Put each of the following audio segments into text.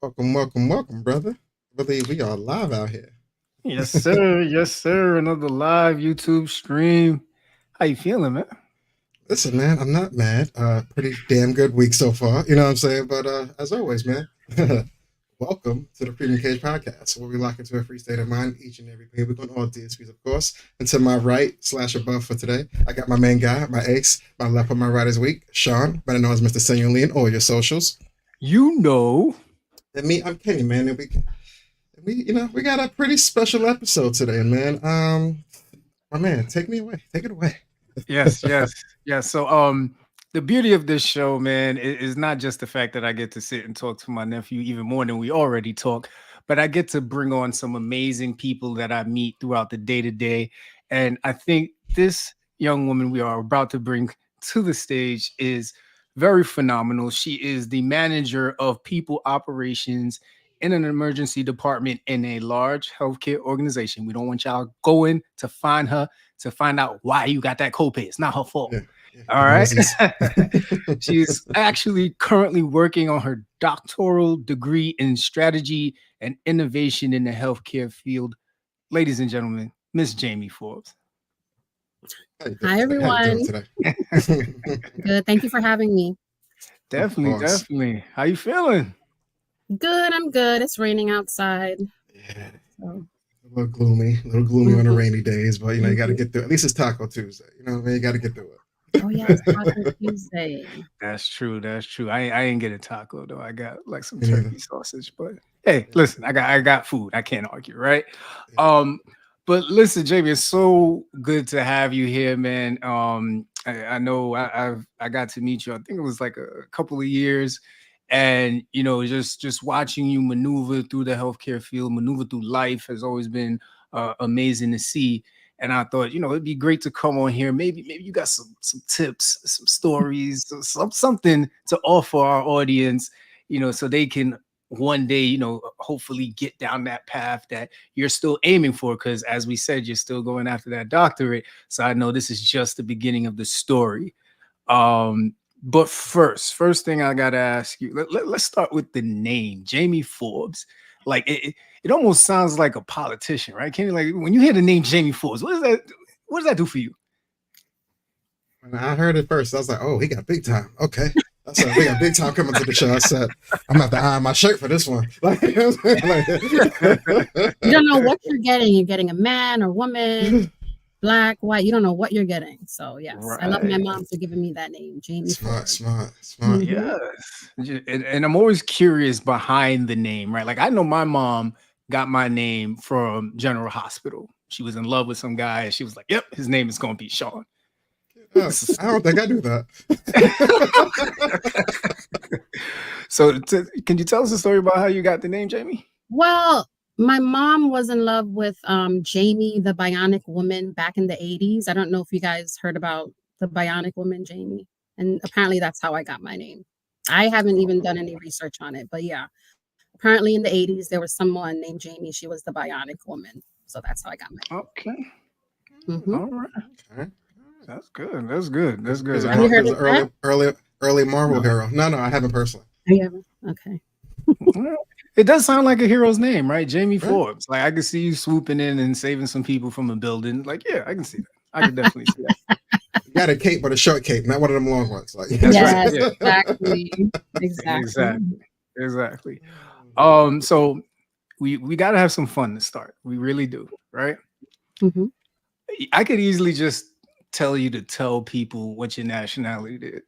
Welcome, welcome, welcome, brother. I believe we are live out here. Yes, sir. Yes, sir. Another live YouTube stream. How you feeling, man? Listen, man, I'm not mad. Pretty damn good week so far. You know what I'm saying? But as always, man, welcome to the Premium Cage Podcast, where we lock into a free state of mind each and every day. We're going all DSPs, of course. And to my right / above for today, I got my main guy, my ace. My left on my right is weak, Sean, better known as Mr. Senior Lee in all your socials. You know. And me, I'm Kenny, man. And we got a pretty special episode today, man. My man, take me away. Take it away. Yes. So, the beauty of this show, man, is not just the fact that I get to sit and talk to my nephew even more than we already talk, but I get to bring on some amazing people that I meet throughout the day to day. And I think this young woman we are about to bring to the stage is very phenomenal. She is the manager of people operations in an emergency department in a large healthcare organization. We don't want y'all going to find her to find out why you got that copay. It's not her fault. Yeah. All right. She's actually currently working on her doctoral degree in strategy and innovation in the healthcare field. Ladies and gentlemen, Miss Jamie Forbes. Hi, everyone. Good. Thank you for having me. Definitely. How you feeling? Good. I'm good. It's raining outside. Yeah. So. A little gloomy on the rainy days, but you got to get through it. At least it's Taco Tuesday. You know what I mean? You got to get through it. Oh yeah, it's Taco Tuesday. That's true. I ain't get a taco though. I got like some turkey sausage, but hey, listen, I got food. I can't argue, right? Yeah. But listen, Jamie, it's so good to have you here, man. I know I got to meet you. I think it was like a couple of years, and just watching you maneuver through the healthcare field, maneuver through life has always been amazing to see. And I thought, it'd be great to come on here. Maybe you got some tips, some stories, something to offer our audience, so they can one day, hopefully get down that path that you're still aiming for. Because as we said, you're still going after that doctorate. So I know this is just the beginning of the story. But first thing I gotta ask you, let's start with the name, Jamie Forbes. Like it almost sounds like a politician, right? Kenny, like when you hear the name Jamie Forbes, what does that do for you? When I heard it first, I was like, oh, he got big time. Okay. I said, we got big time coming to the show. I said, I'm going to have to iron my shirt for this one. You don't know what you're getting. You're getting a man or woman, black, white. You don't know what you're getting. So, yes, right. I love my mom for giving me that name, Jamie. Smart. Mm-hmm. Yes. And I'm always curious behind the name, right? Like I know my mom got my name from General Hospital. She was in love with some guy and she was like, yep, his name is going to be Sean. I don't think I do that. So can you tell us a story about how you got the name, Jamie? Well, my mom was in love with Jamie, the Bionic Woman back in the 80s. I don't know if you guys heard about the Bionic Woman, Jamie. And apparently that's how I got my name. I haven't even done any research on it. But yeah, apparently in the 80s, there was someone named Jamie. She was the Bionic Woman. So that's how I got my name. Okay. Mm-hmm. All right. Okay. That's good. Have you heard of that? Early Marvel hero. No, I haven't personally. Yeah. Okay. It does sound like a hero's name, right? Jamie Forbes. Like I could see you swooping in and saving some people from a building. Like, yeah, I can see that. I can definitely see that. You got a cape, but a short cape, not one of them long ones. Like, yes, right. Exactly. So we got to have some fun to start. We really do, right? Mm-hmm. I could easily just tell you to tell people what your nationality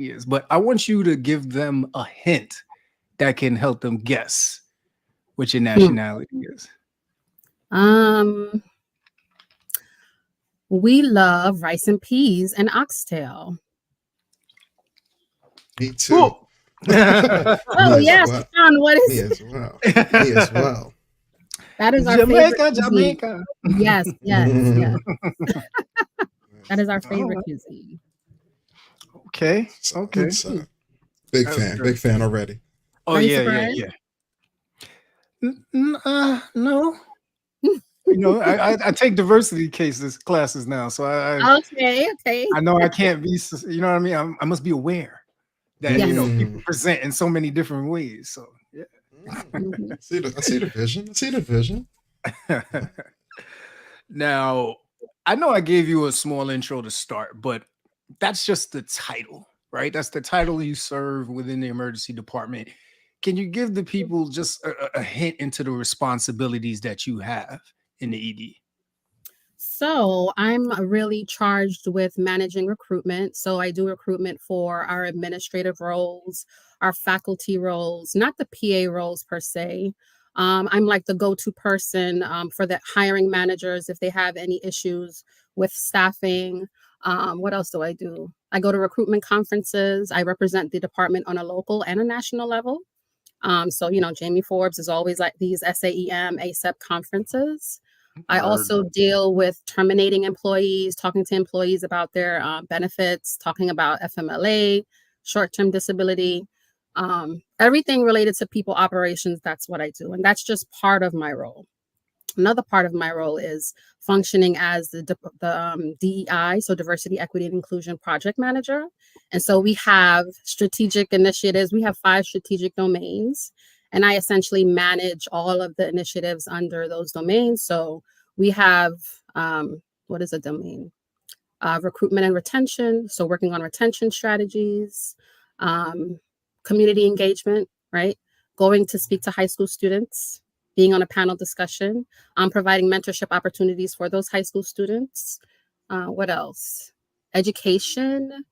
is, but I want you to give them a hint that can help them guess what your nationality is. We love rice and peas and oxtail. Me too. Oh yes, well. Sean, what is Me as well. That is our Jamaica. Yes. That is our favorite cuisine. Okay. Big fan already. Oh yeah. No. I take diversity classes now, so I okay. I know I can't be. You know what I mean? I must be aware that people present in so many different ways. So yeah. Mhm. I see the vision. I see the vision. Now, I know I gave you a small intro to start, but that's just the title, right? That's the title you serve within the emergency department. Can you give the people just a hint into the responsibilities that you have in the ED? So I'm really charged with managing recruitment. So I do recruitment for our administrative roles, our faculty roles, not the PA roles per se. I'm like the go-to person for the hiring managers if they have any issues with staffing. What else do I do? I go to recruitment conferences. I represent the department on a local and a national level. So, Jamie Forbes is always like these SAEM, ASEP conferences. I Word. also deal with terminating employees, talking to employees about their benefits, talking about FMLA, short-term disability, everything related to people operations. That's what I do. And that's just part of my role. Another part of my role is functioning as the DEI, so diversity, equity, and inclusion project manager. And so we have strategic initiatives. We have 5 strategic domains, and I essentially manage all of the initiatives under those domains. So we have, what is a domain? Recruitment and retention. So working on retention strategies, community engagement, right? Going to speak to high school students, being on a panel discussion, providing mentorship opportunities for those high school students. What else? Education,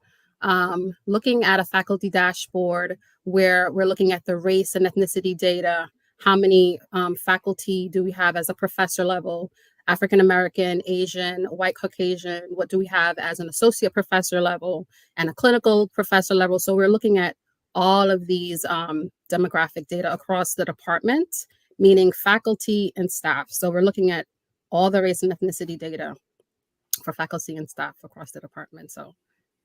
looking at a faculty dashboard where we're looking at the race and ethnicity data. How many faculty do we have as a professor level? African American, Asian, white Caucasian, what do we have as an associate professor level and a clinical professor level? So we're looking at all of these demographic data across the department, meaning faculty and staff. So we're looking at all the race and ethnicity data for faculty and staff across the department. So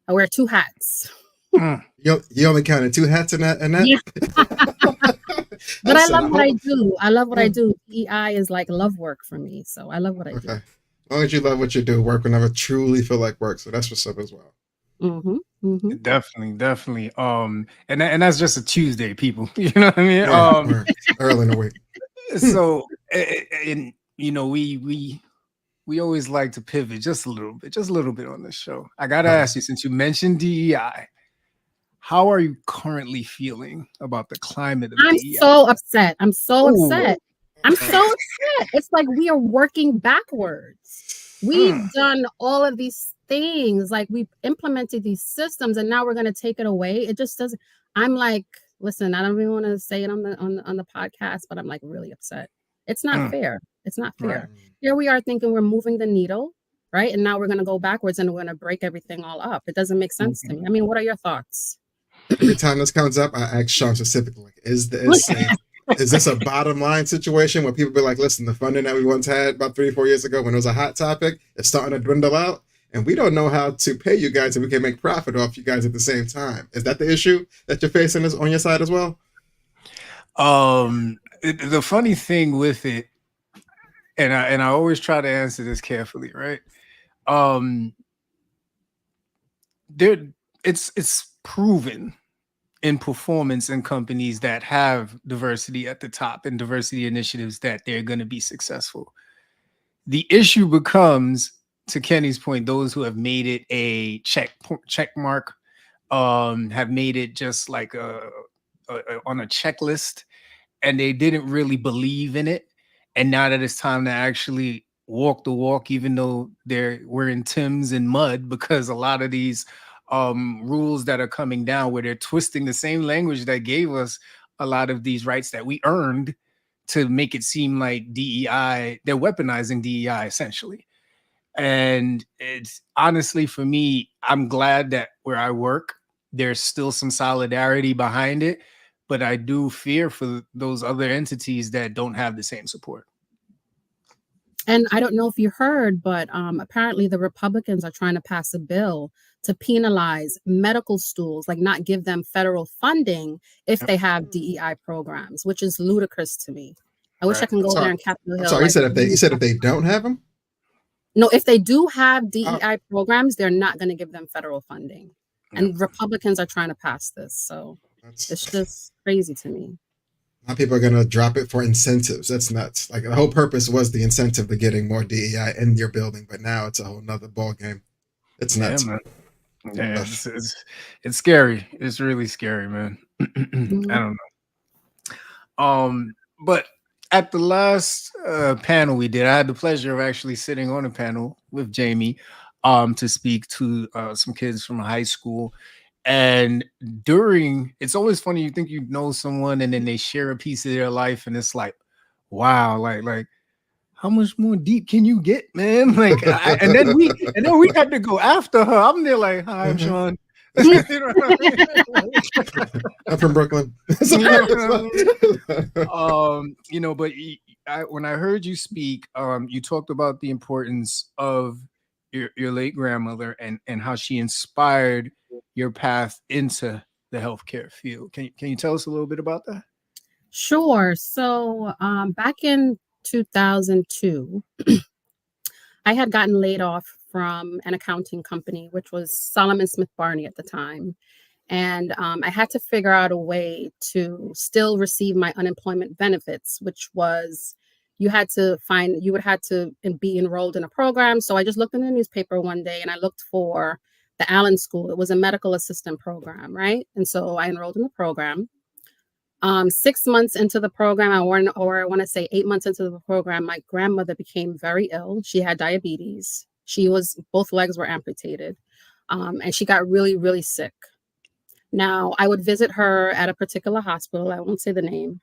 I wear 2 hats. You only counted 2 hats in that? Yeah. But I love what I hope. do. I love what I do. EI is like love work for me. So I love what I do. Okay. As long as you love what you do, work will never truly feel like work. So that's what's up as well. Definitely. And that's just a Tuesday, people. You know what I mean? Yeah, early in the week. So, and we always like to pivot just a little bit on this show. I gotta ask you, since you mentioned DEI, how are you currently feeling about the climate of DEI? So upset. I'm so upset. It's like we are working backwards. We've done all of these things, like we've implemented these systems, and now we're going to take it away. It just doesn't. I'm like, listen, I don't even want to say it on the podcast, but I'm like really upset. It's not fair. It's not fair. Right. Here we are thinking we're moving the needle, right? And now we're going to go backwards and we're going to break everything all up. It doesn't make sense to me. I mean, what are your thoughts? Every time this comes up, I ask Sean specifically, like, is this a bottom line situation where people be like, listen, the funding that we once had about 3 or 4 years ago when it was a hot topic, it's starting to dwindle out, and we don't know how to pay you guys if we can make profit off you guys at the same time. Is that the issue that you're facing on your side as well? The funny thing with it, and I always try to answer this carefully, right? It's proven in performance in companies that have diversity at the top and diversity initiatives that they're going to be successful. The issue becomes, to Kenny's point, those who have made it a check mark, have made it just like on a checklist, and they didn't really believe in it. And now that it's time to actually walk the walk, even though we're wearing Timbs and mud, because a lot of these rules that are coming down where they're twisting the same language that gave us a lot of these rights that we earned to make it seem like DEI, they're weaponizing DEI essentially. And it's honestly, for me, I'm glad that where I work, there's still some solidarity behind it, but I do fear for those other entities that don't have the same support. And I don't know if you heard, but apparently the Republicans are trying to pass a bill to penalize medical schools, like not give them federal funding if they have DEI programs, which is ludicrous to me. I wish I can go there in Capitol Hill. Sorry, you said if they don't have them? No, if they do have DEI programs, they're not going to give them federal funding. And Republicans are trying to pass this. So it's just crazy to me. Now people are gonna drop it for incentives. That's nuts. Like the whole purpose was the incentive to getting more DEI in your building, but now it's a whole nother ball game. It's Yeah, nuts. man. Yeah, Ugh. it's scary. It's really scary, man. I Mhm. don't know. But at the last panel we did, I had the pleasure of actually sitting on a panel with Jamie to speak to some kids from high school. And during, it's always funny, you think you know someone and then they share a piece of their life and it's like, wow, like how much more deep can you get, man? Like, and then we had to go after her. I'm there like, hi, I'm Mhm. Sean. You know what I mean? I'm from Brooklyn. You know what I mean? But when I heard you speak, you talked about the importance of your late grandmother and how she inspired your path into the healthcare field. Can you tell us a little bit about that? Sure. So back in 2002, I had gotten laid off from an accounting company, which was Solomon Smith Barney at the time. And I had to figure out a way to still receive my unemployment benefits, which was you would have to be enrolled in a program. So I just looked in the newspaper one day and I looked for the Allen School. It was a medical assistant program, right? And so I enrolled in the program. 6 months into the program, I want to say 8 months into the program, my grandmother became very ill. She had diabetes. Both legs were amputated. And she got really, really sick. Now, I would visit her at a particular hospital. I won't say the name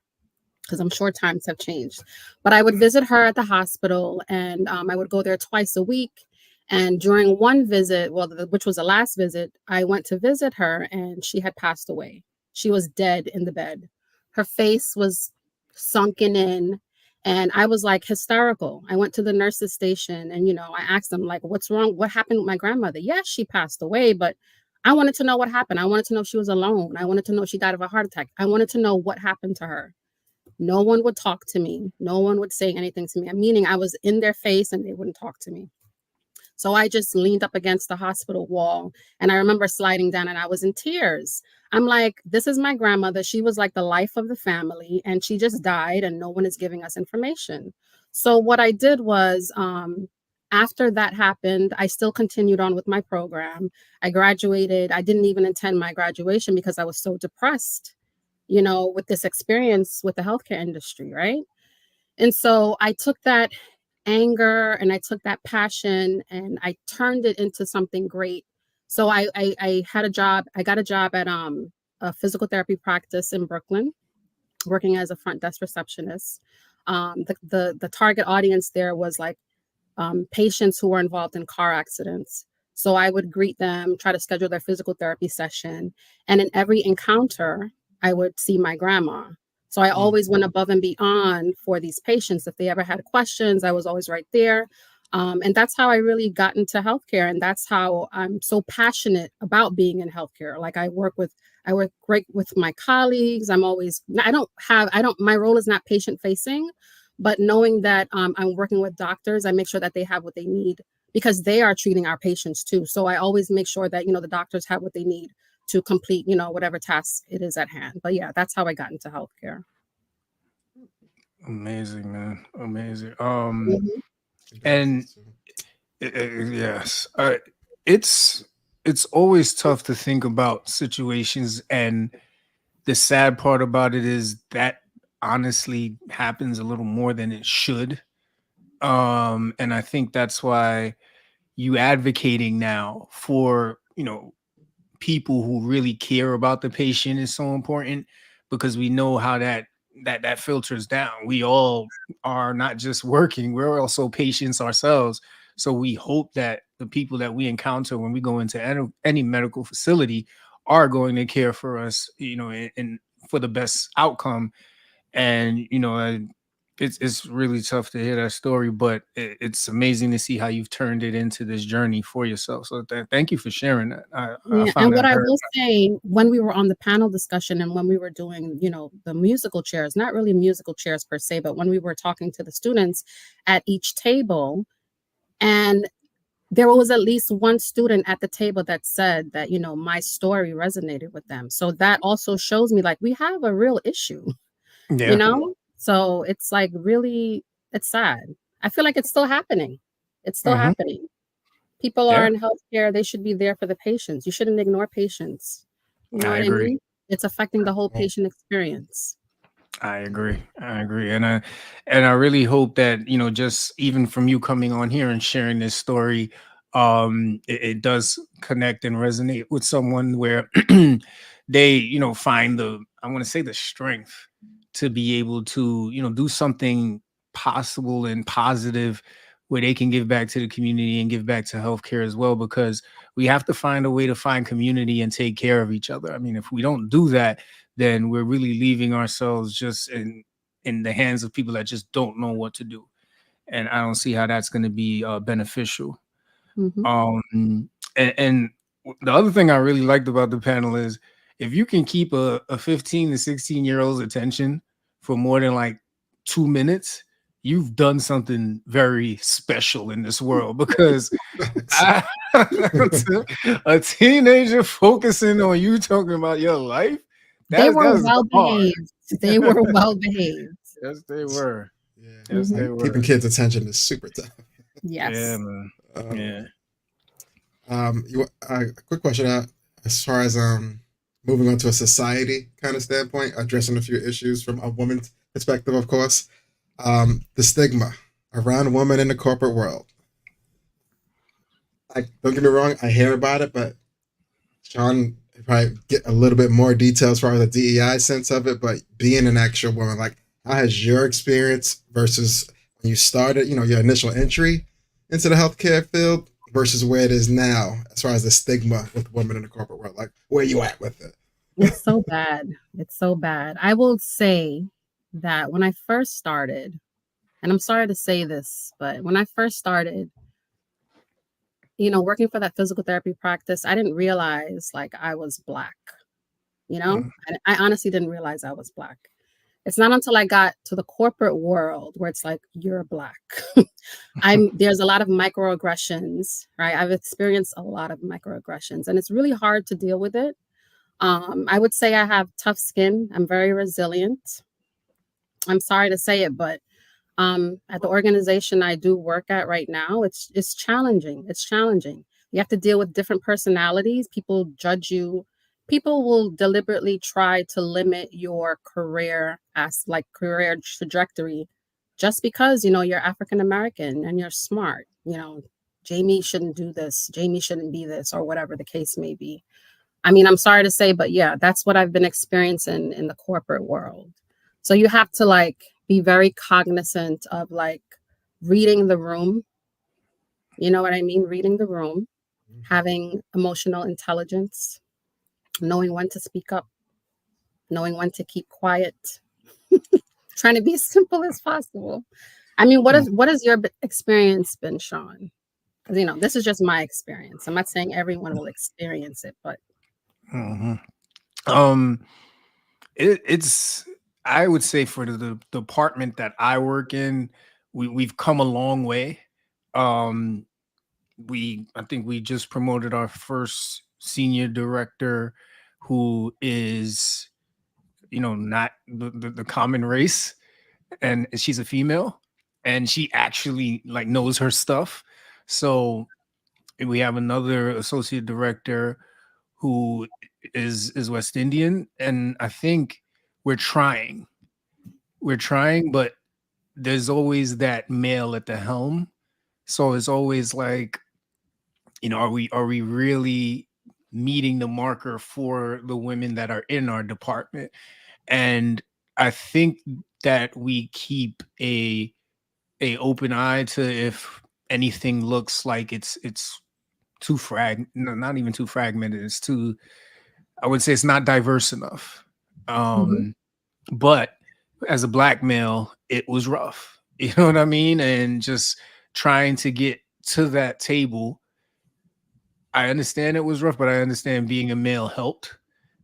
because I'm sure times have changed. But I would visit her at the hospital and I would go there twice a week. And during one visit, which was the last visit, I went to visit her and she had passed away. She was dead in the bed. Her face was sunken in. And I was like hysterical. I went to the nurse's station and, I asked them, like, what's wrong? What happened with my grandmother? Yes, she passed away, but I wanted to know what happened. I wanted to know if she was alone. I wanted to know if she died of a heart attack. I wanted to know what happened to her. No one would talk to me. No one would say anything to me. Meaning I was in their face and they wouldn't talk to me. So I just leaned up against the hospital wall and I remember sliding down and I was in tears. I'm like, this is my grandmother. She was like the life of the family and she just died and no one is giving us information. So what I did was, after that happened, I still continued on with my program. I graduated. I didn't even attend my graduation because I was so depressed, with this experience with the healthcare industry, right? And so I took that anger and I took that passion and I turned it into something great. So I had a job. I got a job at a physical therapy practice in Brooklyn, working as a front desk receptionist. The target audience there was like patients who were involved in car accidents. So I would greet them, try to schedule their physical therapy session. And in every encounter, I would see my grandma. So I Mm. always went above and beyond for these patients. If they ever had questions, I was always right there. And that's how I really got into healthcare. And that's how I'm so passionate about being in healthcare. Like I work great with my colleagues. My role is not patient facing, but knowing that I'm working with doctors, I make sure that they have what they need because they are treating our patients too. So I always make sure that, the doctors have what they need to complete, whatever task it is at hand. But yeah, that's how I got into healthcare. Amazing, man. Amazing. Mhm. And Condolences to yes, it's always tough to think about situations, and the sad part about it is that honestly happens a little more than it should. And I think that's why you advocating now for people who really care about the patient is so important, because we know how that filters down. We all are not just working, we're also patients ourselves. So we hope that the people that we encounter when we go into any medical facility are going to care for us, and for the best outcome. And it's really tough to hear that story, but it's amazing to see how you've turned it into this journey for yourself. So thank you for sharing that. I Yeah, found and what that I very. will say, when we were on the panel discussion and when we were doing, the musical chairs, not really musical chairs per se, but when we were talking to the students at each table, and there was at least one student at the table that said that, my story resonated with them. So that also shows me like we have a real issue. you know? So it's like really, it's sad. I feel like it's still happening. It's still Mhm. happening. People are Yeah, in healthcare, they should be there for the patients. You shouldn't ignore patients. You know I what I agree. mean? It's affecting the whole Oh, patient experience. I agree. I agree. And I really hope that, just even from you coming on here and sharing this story, it does connect and resonate with someone where they, find I want to say the strength to be able to, do something possible and positive where they can give back to the community and give back to healthcare as well, because we have to find a way to find community and take care of each other. I mean, if we don't do that, then we're really leaving ourselves just in the hands of people that just don't know what to do. And I don't see how that's going to be beneficial. Mhm. And the other thing I really liked about the panel is if you can keep a 15 to 16-year-old's attention for more than like 2 minutes, you've done something very special in this world, because facts. I, a teenager focusing on you talking about your life, They were that's well hard. behaved. They were well behaved. Yes, they were. Yeah, Yes, Mhm. they like keeping were. kids' attention is super tough. Yeah, Yes. man. Oh Yeah. man. A quick question as far as moving on to a society kind of standpoint, addressing a few issues from a woman's perspective, of course. The stigma around women in the corporate world. Don't get me wrong, I hear about it, but Sean probably get a little bit more detail as far as the DEI sense of it. But being an actual woman, like how has your experience versus when you started, your initial entry into the healthcare field versus where it is now, as far as the stigma with women in the corporate world, like where you at with it? It's so bad. It's so bad. I will say that when I first started, and I'm sorry to say this, but when I first started, working for that physical therapy practice, I didn't realize like I was Black. Mhm. I honestly didn't realize I was Black. It's not until I got to the corporate world where it's like, you're Black. There's a lot of microaggressions, right? I've experienced a lot of microaggressions, and it's really hard to deal with it. I would say I have tough skin. I'm very resilient. I'm sorry to say it, but at the organization I do work at right now, it's challenging. It's challenging. You have to deal with different personalities. People judge you. People will deliberately try to limit your career as like career trajectory just because you're African American and you're smart. Jamie shouldn't do this. Jamie shouldn't be this, or whatever the case may be. I mean, I'm sorry to say, but yeah, that's what I've been experiencing in the corporate world. So you have to like be very cognizant of like reading the room. You know what I mean? Reading the room, having emotional intelligence, knowing when to speak up, knowing when to keep quiet, trying to be as simple as possible. I mean, what has your experience been, Sean? Because this is just my experience. I'm not saying everyone will experience it, but Mhm. Um, it's I would say for the department that I work in, we've come a long way. Um, I think we just promoted our first senior director, who is not the common race, and she's a female, and she actually like knows her stuff. So we have another associate director who is West Indian, and I think we're trying. We're trying, but there's always that male at the helm. So it's always like, are we really meeting the marker for the women that are in our department? And I think that we keep a open eye to if anything looks like it's too no, not even too fragmented. It's too, I would say it's not diverse enough. mhm, Um, but as a Black male, it was rough. You know what I mean? And just trying to get to that table, I understand it was rough, but I understand being a male helped,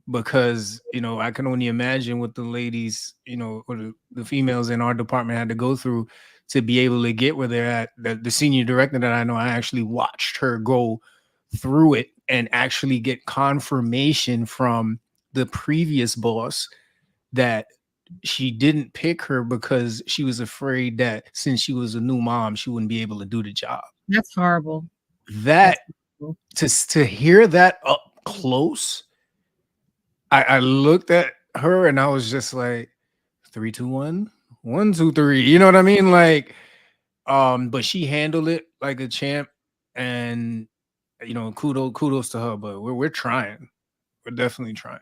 because I can only imagine what the ladies, or the females in our department had to go through to be able to get where they're at. The senior director that I know, I actually watched her go through it and actually get confirmation from the previous boss that she didn't pick her because she was afraid that since she was a new mom, she wouldn't be able to do the job. That's horrible. That Horrible. to hear that up close, I looked at her and I was just like, 3, 2, 1, 1, 2, 3. You know what I mean? Like, but she handled it like a champ, and kudos to her. But we're trying. We're definitely trying.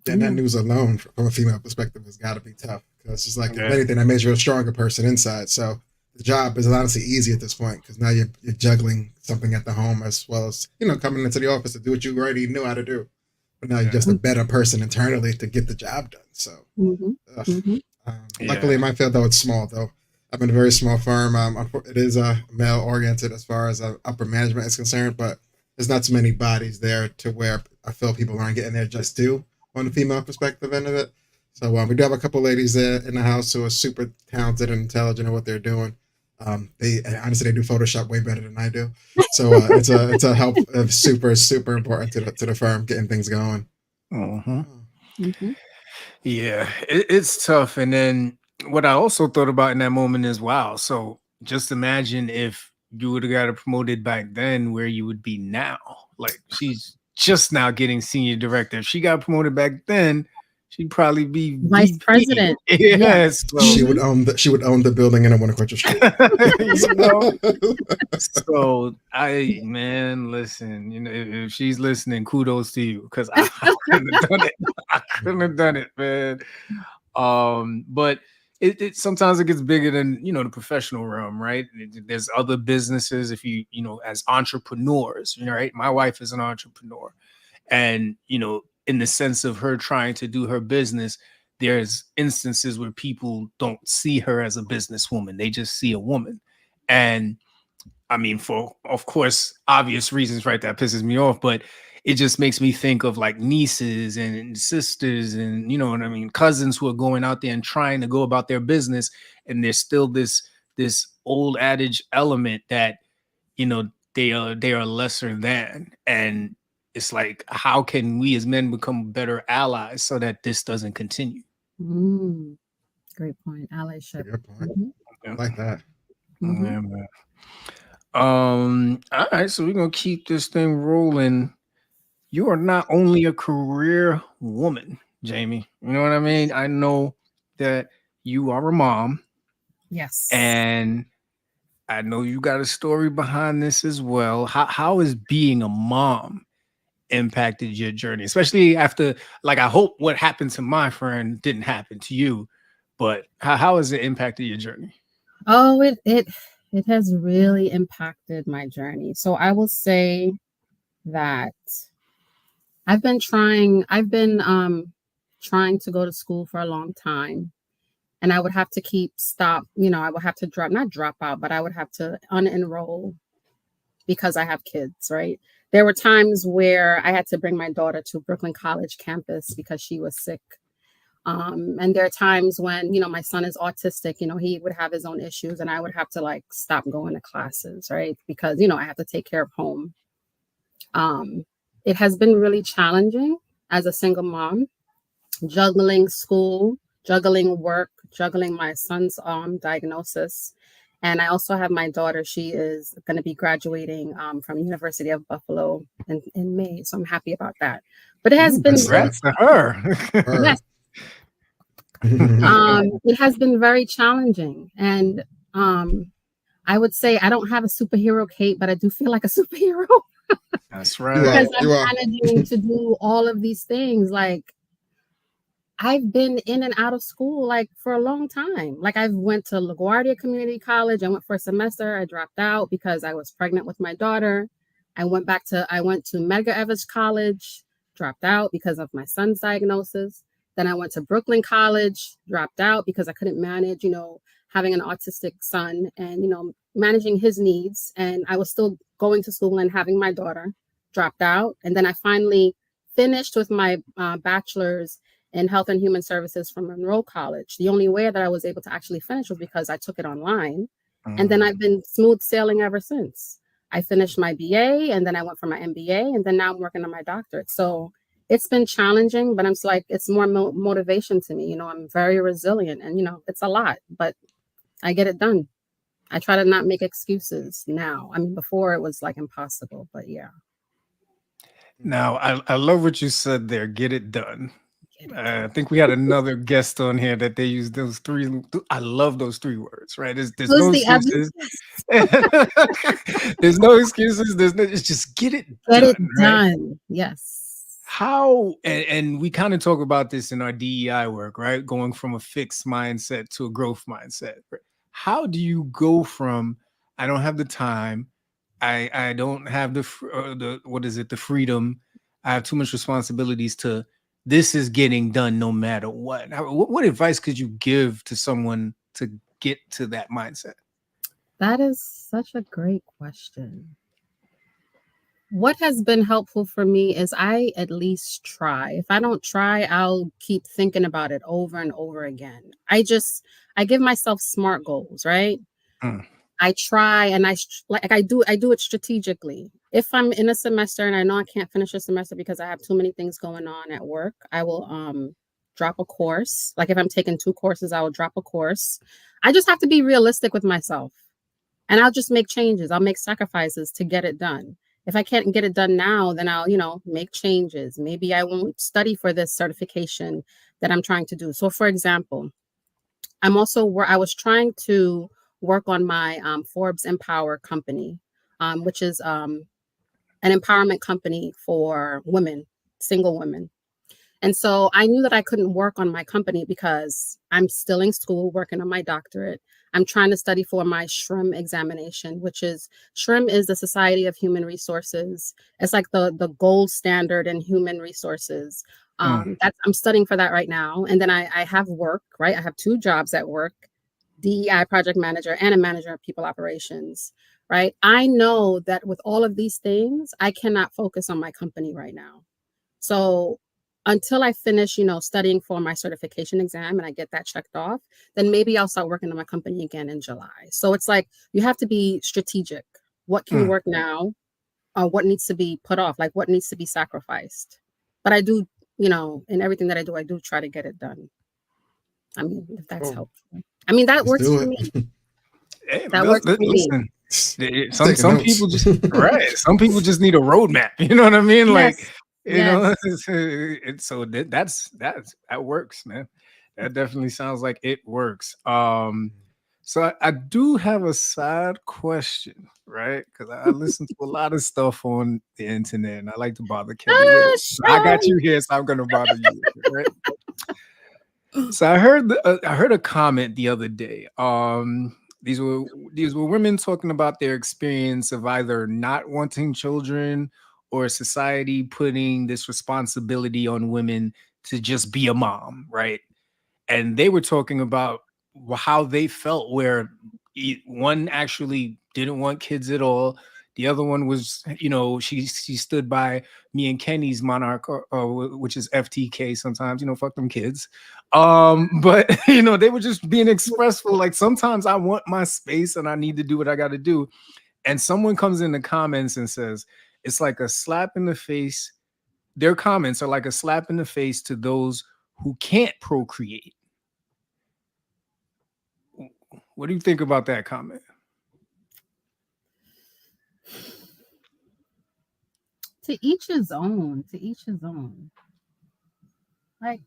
And that Yeah. news alone, from a female perspective, has got to be tough because it's like, if Yeah. anything, that makes you a stronger person inside. So the job is honestly easy at this point because now you're juggling something at the home as well as coming into the office to do what you already knew how to do. But now you're just a better person internally to get the job done. So luckily in my field, though, it's small though. I'm in a very small firm. It is male oriented as far as upper management is concerned, but there's not so many bodies there to where I feel people aren't getting their just due on the female perspective end of it. So we do have a couple ladies there in the house who are super talented and intelligent in what they're doing. They do Photoshop way better than I do. So it's a help of super important to the firm getting things going. Yeah, it's tough. And then what I also thought about in that moment is, wow. So just imagine if you would have got promoted back then, where you would be now. Like, she's just now getting senior director. If she got promoted back then, she'd probably be Vice VP. president. Yes. Yeah. She would own the building and I want to quit your street. So listen, if she's listening, kudos to you, because I couldn't have done it. I couldn't have done it, man. But it sometimes it gets bigger than the professional realm, right? There's other businesses. If you as entrepreneurs, right? My wife is an entrepreneur, and in the sense of her trying to do her business, there's instances where people don't see her as a businesswoman. They just see a woman. And I mean, for, of course, obvious reasons, right? That pisses me off, but it just makes me think of like nieces and sisters and, what I mean, cousins who are going out there and trying to go about their business. And there's still this old adage element that, they are lesser than. And it's like, how can we as men become better allies so that this doesn't continue? Great point. Allyship. Good point. I like that. Yeah, man. All right, so we're gonna keep this thing rolling. You are not only a career woman, Jamie. You know what I mean? I know that you are a mom. Yes. And I know you got a story behind this as well. How is being a mom impacted your journey, especially after, like, I hope what happened to my friend didn't happen to you, but how has it impacted your journey? Oh, it has really impacted my journey. So I will say that I've been trying to go to school for a long time, and I would have to I would have to not drop out, but I would have to unenroll because I have kids, right? There were times where I had to bring my daughter to Brooklyn College campus because she was sick. And there are times when, my son is autistic, he would have his own issues and I would have to stop going to classes, right? Because, I have to take care of home. It has been really challenging as a single mom, juggling school, juggling work, juggling my son's diagnosis. And I also have my daughter. She is going to be graduating from University of Buffalo in May. So I'm happy about that. But it has been congrats to her. Yes. It has been very challenging. And I would say I don't have a superhero cape, but I do feel like a superhero. That's right. Because I'm managing to do all of these things. Like, I've been in and out of school for a long time. I went to LaGuardia Community College. I went for a semester. I dropped out because I was pregnant with my daughter. I went to Medgar Evers College, dropped out because of my son's diagnosis. Then I went to Brooklyn College, dropped out because I couldn't manage, having an autistic son and, managing his needs. And I was still going to school and having my daughter, dropped out. And then I finally finished with my bachelor's in health and human services from Monroe College. The only way that I was able to actually finish was because I took it online. And then I've been smooth sailing ever since. I finished my BA and then I went for my MBA and then now I'm working on my doctorate. So it's been challenging, but I'm just like, it's more motivation to me. You know, I'm very resilient, and, you know, it's a lot, but I get it done. I try to not make excuses now. I mean, before it was like impossible, but yeah. Now, I love what you said there. Get it done. Get it I done. think we had another guest on here that they use those three. I love those three words, right? There's Who's no the other? excuses. There's no excuses. It's just get it Get it done, right? done. Yes. How, and we kind of talk about this in our DEI work, right? Going from a fixed mindset to a growth mindset. Right? How do you go from I don't have the time, I don't have the what is it, the freedom, I have too much responsibilities, to this is getting done no matter what? What advice could you give to someone to get to that mindset? That is such a great question. What has been helpful for me is I at least try. If I don't try, I'll keep thinking about it over and over again. I give myself SMART goals, right? Mm. I try, and I do it strategically. If I'm in a semester and I know I can't finish a semester because I have too many things going on at work, I will drop a course. Like if I'm taking 2 courses, I will drop a course. I just have to be realistic with myself, and I'll just make changes. I'll make sacrifices to get it done. If I can't get it done now, then I'll, you know, make changes. Maybe I won't study for this certification that I'm trying to do. So for example, I was trying to work on my Forbes Empower company, which is an empowerment company for women, single women. And so I knew that I couldn't work on my company because I'm still in school working on my doctorate. I'm trying to study for my SHRM examination, which is SHRM is the Society of Human Resources. It's like the gold standard in human resources. I'm studying for that right now. And then I have work, right? I have 2 jobs at work, DEI project manager and a manager of people operations, right? I know that with all of these things, I cannot focus on my company right now. So until I finish, you know, studying for my certification exam and I get that checked off, then maybe I'll start working on my company again in July. So it's like, you have to be strategic. What can work now? What needs to be put off? Like what needs to be sacrificed? But I do, you know, in everything that I do try to get it done. I mean, if that's helpful. I mean, that works for me. Hey, that works for me. Some people just right. Some people just need a roadmap. You know what I mean? Yes. Like, you know, so that works, man. That definitely sounds like it works. So I do have a side question, right? Because I listen to a lot of stuff on the internet, and I like to bother Kelly with it. I got you here, so I'm gonna bother you, right? So I heard a comment the other day. These were women talking about their experience of either not wanting children or society putting this responsibility on women to just be a mom, right? And they were talking about how they felt, where one actually didn't want kids at all. The other one was, you know, she stood by me and Kenny's monarch, which is FTK sometimes, you know, fuck them kids. But, you know, they were just being expressful. Like, sometimes I want my space and I need to do what I got to do. And someone comes in the comments and says, it's like a slap in the face. Their comments are like a slap in the face to those who can't procreate. What do you think about that comment? To each his own. To each his own. Like,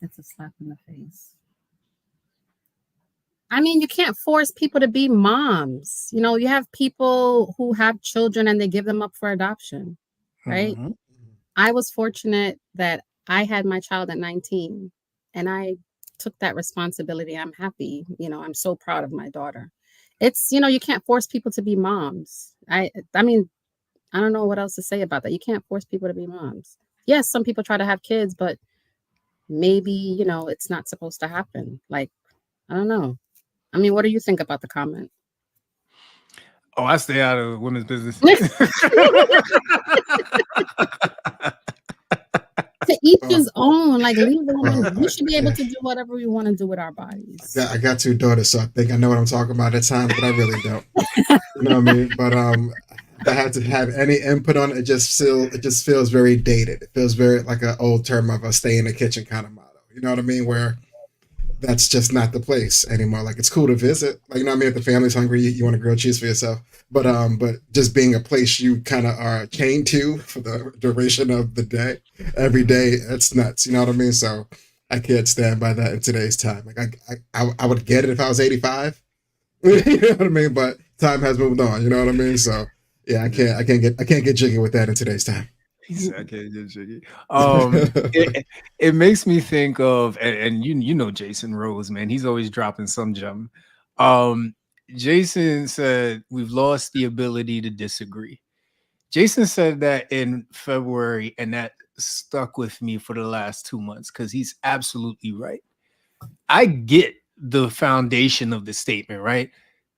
it's a slap in the face. I mean, you can't force people to be moms. You know, you have people who have children and they give them up for adoption, right? Mm-hmm. I was fortunate that I had my child at 19 and I took that responsibility. I'm happy. You know, I'm so proud of my daughter. It's, you know, you can't force people to be moms. I mean, I don't know what else to say about that. You can't force people to be moms. Yes, some people try to have kids, but maybe, you know, it's not supposed to happen. Like, I don't know. I mean, what do you think about the comment? Oh, I stay out of women's business. To each his own. Like, leave the women. We should be able to do whatever we want to do with our bodies. I got 2 daughters, so I think I know what I'm talking about at times, but I really don't. You know what I mean? But to have any input on it. It just feels very dated. It feels very like an old term of a stay in the kitchen kind of motto. You know what I mean? Where that's just not the place anymore. Like it's cool to visit. Like you know what I mean, if the family's hungry, you want to grill cheese for yourself. But just being a place you kind of are chained to for the duration of the day, every day, that's nuts. You know what I mean? So I can't stand by that in today's time. Like I would get it if I was 85. You know what I mean? But time has moved on. You know what I mean? So yeah, I can't get jiggy with that in today's time. I can't get jiggy. It makes me think of, and you know Jason Rose, man. He's always dropping some gem. Jason said we've lost the ability to disagree. Jason said that in February, and that stuck with me for the last 2 months because he's absolutely right. I get the foundation of the statement, right?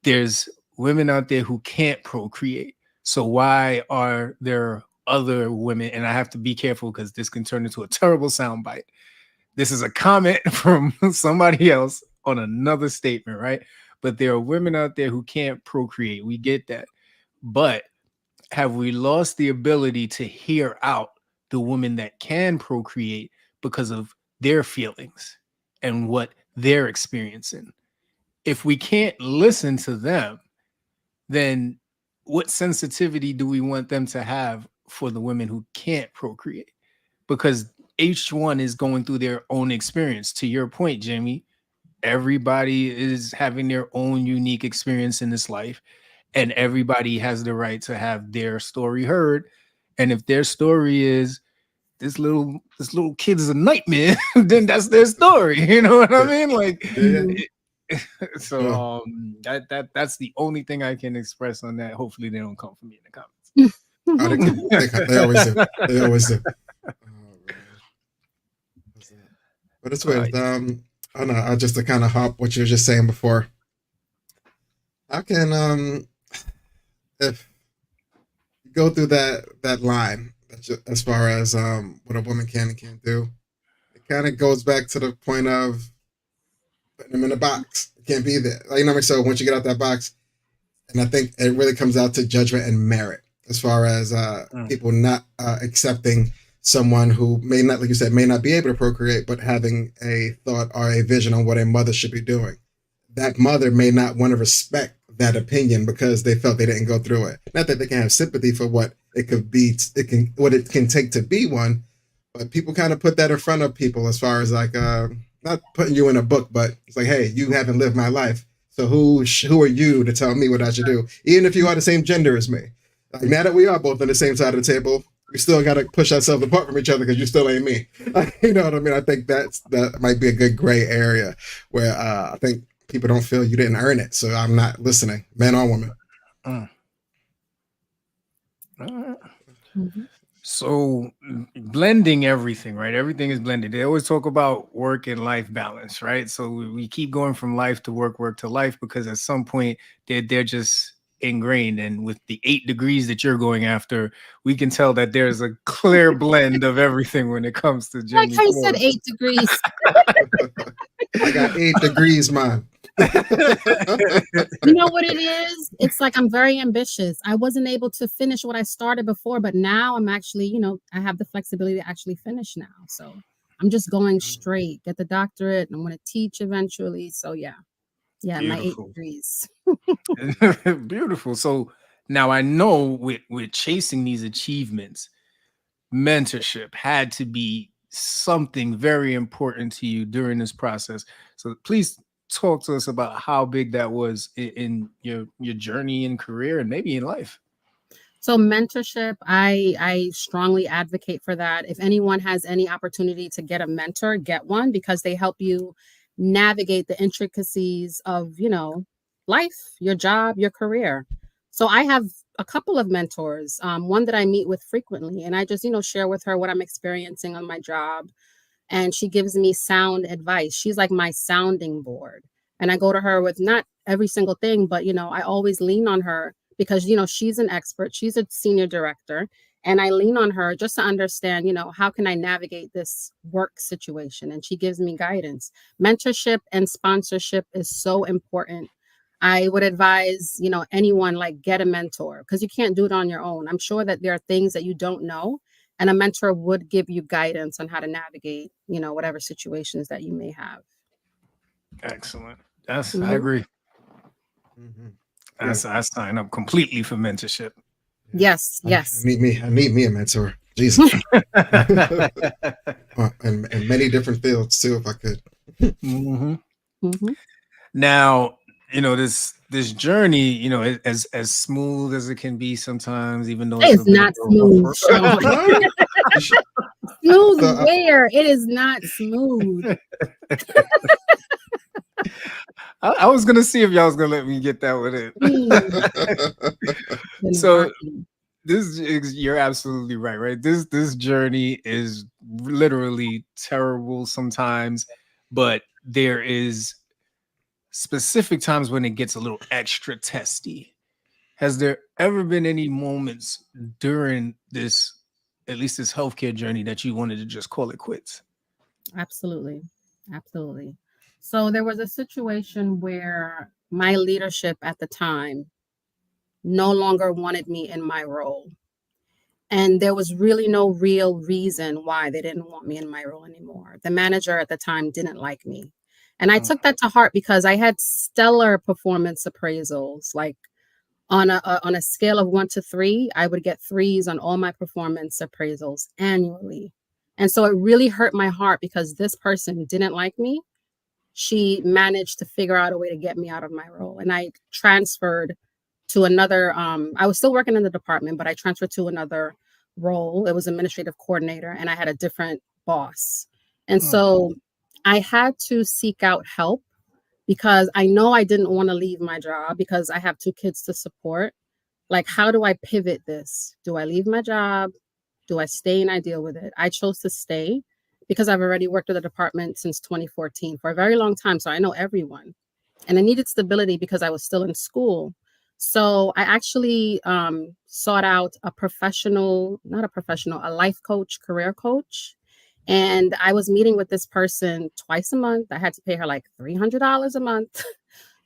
There's women out there who can't procreate. So why are there other women? And I have to be careful because this can turn into a terrible soundbite. This is a comment from somebody else on another statement, right? But there are women out there who can't procreate. We get that. But have we lost the ability to hear out the women that can procreate because of their feelings and what they're experiencing? If we can't listen to them, then what sensitivity do we want them to have for the women who can't procreate? Because each one is going through their own experience. To your point, Jamie, everybody is having their own unique experience in this life, and everybody has the right to have their story heard. And if their story is this little kid is a nightmare, then that's their story. You know what I mean? Like, so that's the only thing I can express on that. Hopefully, they don't come for me in the comments. They always do. They always do. But it's weird. I don't know. Just to kind of hop what you were just saying before. How can if you go through that line as far as what a woman can and can't do, it kind of goes back to the point of putting them in a box. It can't be there. Like, you know what I mean? So once you get out that box, and I think it really comes out to judgment and merit as far as people not accepting someone who may not, like you said, may not be able to procreate, but having a thought or a vision on what a mother should be doing. That mother may not want to respect that opinion because they felt they didn't go through it. Not that they can have sympathy for what it could be, what it can take to be one, but people kind of put that in front of people as far as like not putting you in a book, but it's like, hey, you haven't lived my life, so who are you to tell me what I should do? Even if you are the same gender as me. Like, now that we are both on the same side of the table, we still got to push ourselves apart from each other because you still ain't me. You know what I mean? I think that might be a good gray area where I think people don't feel you didn't earn it. So I'm not listening, man or woman. So blending everything, right? Everything is blended. They always talk about work and life balance, right? So we keep going from life to work to life because at some point they're just ingrained. And with the 8 degrees that you're going after, we can tell that there's a clear blend of everything when it comes to Jamie. Like I said, 8 degrees. I got 8 degrees, man. You know what it is? It's like I'm very ambitious. I wasn't able to finish what I started before, but now I'm actually, I have the flexibility to actually finish now. So I'm just going straight, get the doctorate, and I'm going to teach eventually. So yeah, Beautiful. My 8 degrees. Beautiful. So now I know with chasing these achievements, mentorship had to be something very important to you during this process. So please talk to us about how big that was in your journey and career and maybe in life. So mentorship, I strongly advocate for that. If anyone has any opportunity to get a mentor, get one, because they help you navigate the intricacies of, life, your job, your career. So I have a couple of mentors, one that I meet with frequently, and I just, share with her what I'm experiencing on my job. And she gives me sound advice. She's like my sounding board. And I go to her with not every single thing, but, I always lean on her because, she's an expert. She's a senior director. And I lean on her just to understand, how can I navigate this work situation? And she gives me guidance. Mentorship and sponsorship is so important. I would advise, anyone like get a mentor because you can't do it on your own. I'm sure that there are things that you don't know, and a mentor would give you guidance on how to navigate, whatever situations that you may have. Excellent. I Mhm. agree. Mhm. I sign up completely for mentorship. Yes, I yes. need me a mentor. Jesus. in many different fields too, if I could. Mhm. Mhm. Now, this journey, as smooth as it can be sometimes, even though it's It's a bit of not a smooth, rough Sean. What? You should- Smooth so, where? It is not smooth. I was gonna see if y'all was gonna let me get that with it. Been So rocky. you're absolutely right? This journey is literally terrible sometimes, but there is specific times when it gets a little extra testy. Has there ever been any moments during this, at least this healthcare journey, that you wanted to just call it quits? Absolutely. Absolutely. So there was a situation where my leadership at the time no longer wanted me in my role. And there was really no real reason why they didn't want me in my role anymore. The manager at the time didn't like me. And I Mm, took that to heart because I had stellar performance appraisals. Like on a scale of 1 to 3, I would get threes on all my performance appraisals annually. And so it really hurt my heart because this person didn't like me. She managed to figure out a way to get me out of my role. And I transferred to another, I was still working in the department, but I transferred to another role. It was administrative coordinator, and I had a different boss. And mm, so I had to seek out help because I know I didn't want to leave my job because I have 2 kids to support. Like, how do I pivot this? Do I leave my job? Do I stay and I deal with it? I chose to stay because I've already worked with the department since 2014 for a very long time. So I know everyone. And I needed stability because I was still in school. So I actually sought out a professional, not a professional, a life coach, career coach. And I was meeting with this person twice a month. I had to pay her like $300 a month.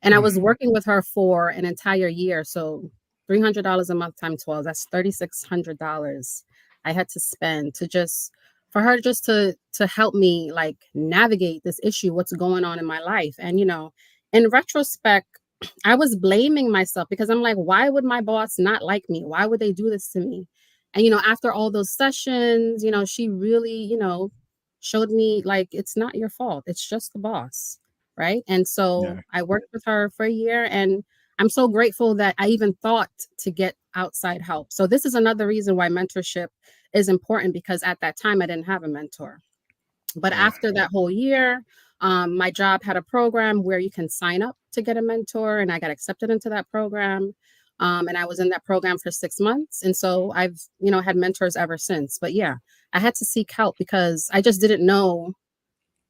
And I mm. was working with her for an entire year. So $300 a month times 12, that's $3,600 I had to spend to just for her just to help me like navigate this issue, what's going on in my life. And in retrospect, I was blaming myself because I'm like, why would my boss not like me? Why would they do this to me? And after all those sessions, she really, showed me like it's not your fault. It's just the boss. Right. And so Yeah. I worked with her for a year, and I'm so grateful that I even thought to get outside help. So this is another reason why mentorship is important because at that time I didn't have a mentor. But Yeah. after that whole year, my job had a program where you can sign up to get a mentor, and I got accepted into that program. And I was in that program for 6 months. And so I've, had mentors ever since. But yeah, I had to seek help because I just didn't know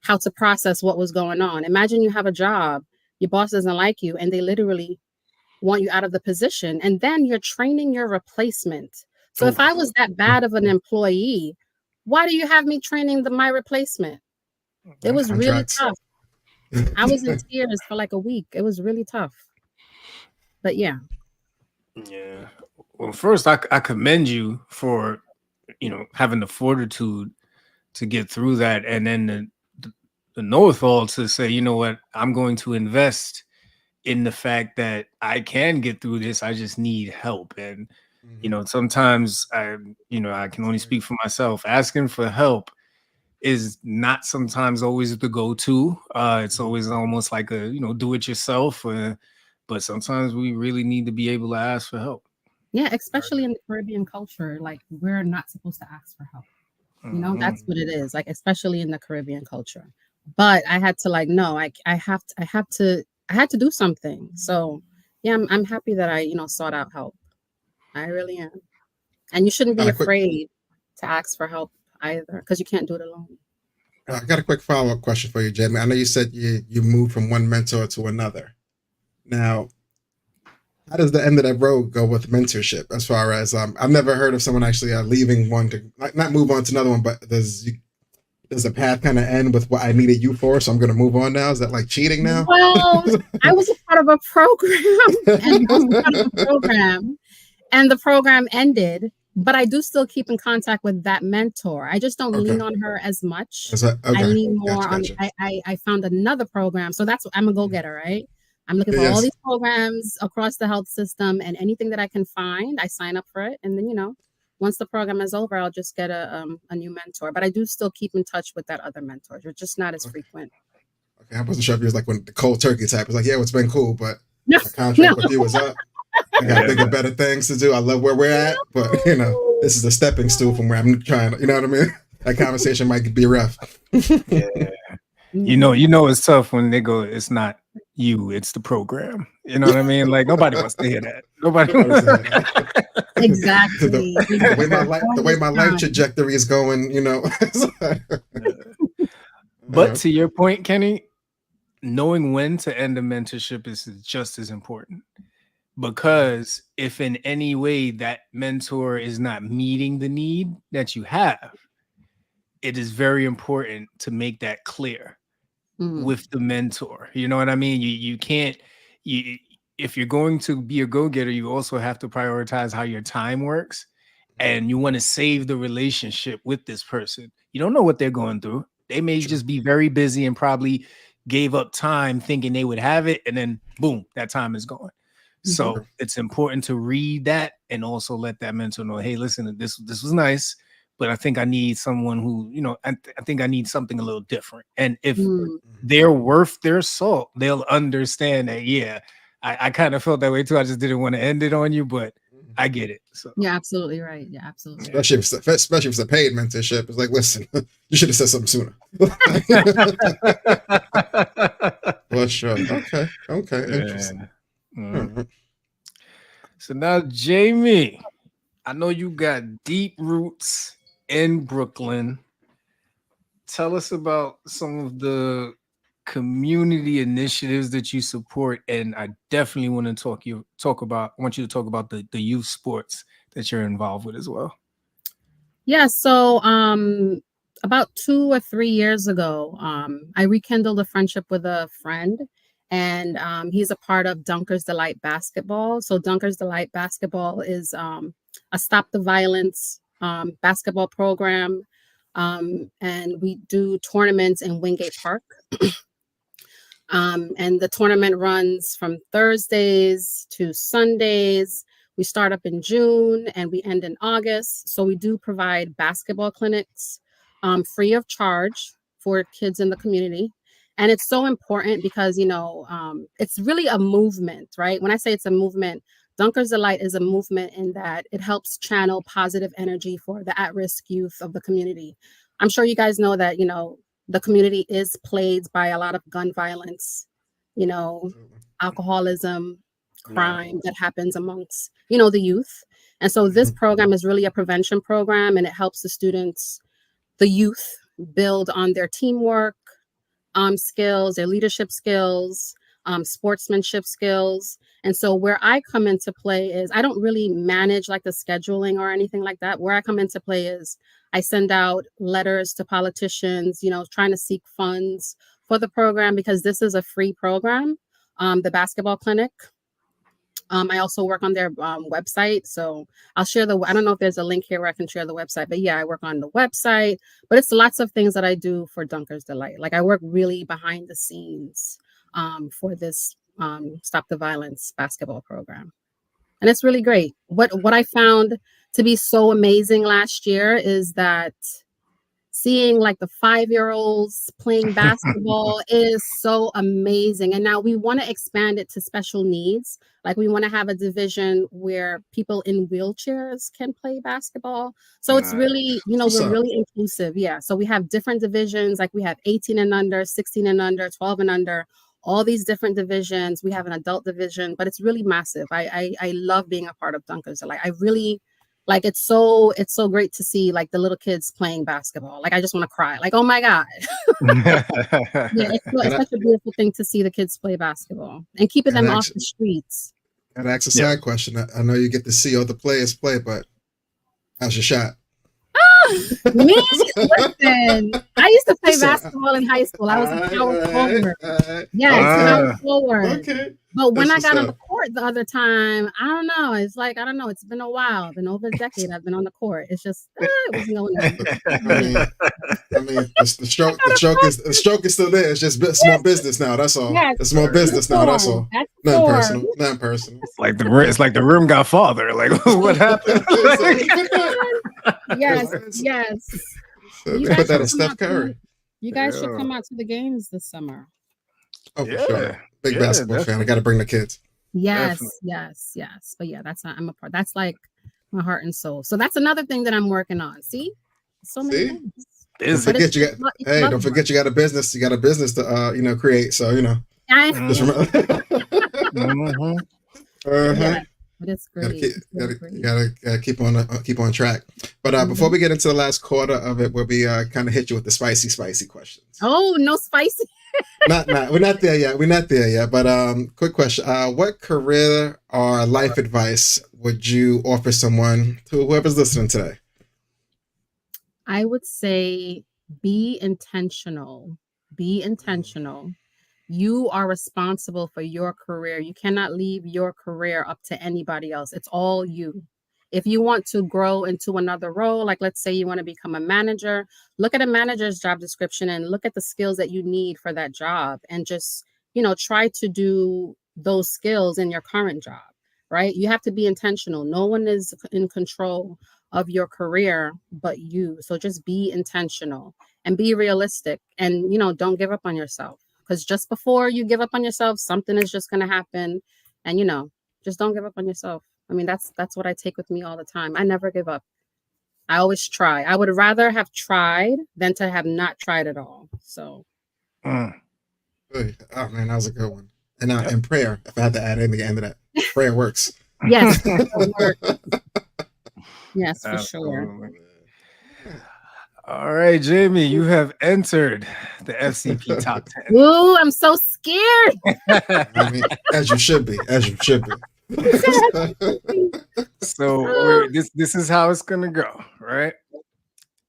how to process what was going on. Imagine you have a job, your boss doesn't like you, and they literally want you out of the position. And then you're training your replacement. So if I Oof. was that bad of an employee, why do you have me training my replacement? It was really Contracts. tough. I was in tears for like a week. It was really tough. But yeah. Yeah. Well, first, I commend you for having the fortitude to get through that, and then the know-it-all to say, you know what, I'm going to invest in the fact that I can get through this. I just need help. And Mhm. sometimes I can only speak for myself. Asking for help is not sometimes always the go-to. It's Mhm. always almost like a do it yourself. But sometimes we really need to be able to ask for help. Yeah, especially in the Caribbean culture, like we're not supposed to ask for help. That's Mhm. what it is, like especially in the Caribbean culture. But I had to like, no, I had to do something. So yeah, I'm happy that I, sought out help. I really am. And you shouldn't be Got a quick. afraid to ask for help either, because you can't do it alone. I got a quick follow up question for you, Jamie. I know you said you moved from one mentor to another. Now, how does the end of that road go with mentorship? As far as I've never heard of someone actually leaving one to not move on to another one, but does the path kind of end with what I needed you for? So I'm going to move on now. Is that like cheating now? Well, I was a part of a program, and I was a part of the program, and the program ended. But I do still keep in contact with that mentor. I just don't lean on her as much. I lean more on. I found another program, so that's I'm a go-getter, right? I'm looking for all these programs across the health system, and anything that I can find, I sign up for it, and then once the program is over, I'll just get a new mentor. But I do still keep in touch with that other mentor. They're just not as frequent. Okay, I wasn't sure if you was like when the cold turkey type. It's like, yeah, it's been cool, but my contract with you is up. I got bigger, better things to do. I love where we're at, but this is a stepping stool from where I'm trying to, you know what I mean? That conversation might be rough. Yeah. It's tough when they go, it's not you, it's the program. You know what I mean? Like nobody wants to hear that. Nobody wants to hear that. Exactly. the way my life trajectory is going, But to your point, Kenny, knowing when to end a mentorship is just as important. Because if in any way that mentor is not meeting the need that you have, it is very important to make that clear with the mentor. You know what I mean? You can't, if you're going to be a go-getter, you also have to prioritize how your time works. And you want to save the relationship with this person. You don't know what they're going through. They may just be very busy and probably gave up time thinking they would have it. And then boom, that time is gone. So it's important to read that and also let that mentor know, hey, listen, this was nice, but I think I need someone who, I think I need something a little different. And if they're worth their salt, they'll understand that, yeah, I kind of felt that way too. I just didn't want to end it on you, but I get it. So you're absolutely right. Yeah, absolutely. Especially if it's a paid mentorship. It's like, listen, you should have said something sooner. Well, sure. Okay. Interesting. So now, Jamie, I know you got deep roots in Brooklyn. Tell us about some of the community initiatives that you support, and I definitely want to want you to talk about the youth sports that you're involved with as well. Yeah, so about 2 or 3 years ago, I rekindled a friendship with a friend. And he's a part of Dunkers Delight Basketball. So Dunkers Delight Basketball is a Stop the Violence basketball program. And we do tournaments in Wingate Park. And the tournament runs from Thursdays to Sundays. We start up in June and we end in August. So we do provide basketball clinics free of charge for kids in the community. And it's so important because, it's really a movement, right? When I say it's a movement, Dunkers Delight is a movement in that it helps channel positive energy for the at-risk youth of the community. I'm sure you guys know that, the community is plagued by a lot of gun violence, alcoholism, crime that happens amongst, the youth. And so this program is really a prevention program, and it helps the youth build on their teamwork, skills, their leadership skills, sportsmanship skills. And so where I come into play is I don't really manage like the scheduling or anything like that. Where I come into play is I send out letters to politicians, trying to seek funds for the program because this is a free program, the basketball clinic. I also work on their website. So I'll share I don't know if there's a link here where I can share the website, but yeah, I work on the website, but it's lots of things that I do for Dunkers Delight. Like I work really behind the scenes for this Stop the Violence basketball program. And it's really great. What I found to be so amazing last year is that seeing like the 5-year-olds playing basketball is so amazing. And now we want to expand it to special needs. Like we want to have a division where people in wheelchairs can play basketball. So it's really, we're really inclusive. Yeah. So we have different divisions. Like we have 18 and under, 16 and under, 12 and under, all these different divisions. We have an adult division, but it's really massive. I love being a part of Dunkers. Like I really like it's so great to see like the little kids playing basketball. Like I just want to cry. Like, oh my God. Yeah, it's such a beautiful thing to see the kids play basketball and keeping them off the streets. And ask a side question. I know you get to see all the players play, but how's your shot? Me? Listen, I used to play So, basketball in high school. I was a power forward. Okay. Yes, power Ah. forward. Okay. But when That's I what's got on the up. court the other time, I don't know. It's like, I don't know. It's been a while. Been over a decade. I've been on the court. It's just, it wasn't going in. I mean, the stroke is still there. It's just small business now. That's all. Yes, It's small business now. That's all. that's Nothing form. personal. Nothing personal. It's like the room got father. Like what happened? Yes, yes. So You they put guys that in should come Steph out to- Curry. You guys should Yeah. come out to the games this summer. Oh, for Yeah. sure. Big Yeah, basketball fan. I definitely. got to bring the kids. Yes, Definitely. yes. But yeah, that's not. I'm a part. That's like my heart and soul. So that's another thing that I'm working on. See, so many See? things. Don't Is it? forget you got. It's Hey, love don't forget work. you got a business. You got a business to create. So just remember. Mhm. Yeah, but it's Gotta great. keep, It's really great. gotta keep on track. But before we get into the last quarter of it, where we kind of hit you with the spicy questions. Oh, no spicy. We're not there yet. We're not there yet. But quick question: what career or life advice would you offer someone, to whoever's listening today? I would say be intentional. Be intentional. You are responsible for your career. You cannot leave your career up to anybody else. It's all you. If you want to grow into another role, like let's say you want to become a manager, look at a manager's job description and look at the skills that you need for that job and just, try to do those skills in your current job, right? You have to be intentional. No one is in control of your career but you. So just be intentional and be realistic and, don't give up on yourself. Because just before you give up on yourself, something is just going to happen. And, just don't give up on yourself. I mean, that's what I take with me all the time. I never give up. I always try. I would rather have tried than to have not tried at all. So, Mm. Hey, oh man, that was a good one. And Yep. and prayer, if I had to add in the end of that, prayer works. yes, yes, for sure. Absolutely. All right, Jamie, you have entered the FCP top 10. Ooh, I'm so scared. I mean, as you should be. So this is how it's gonna go, right?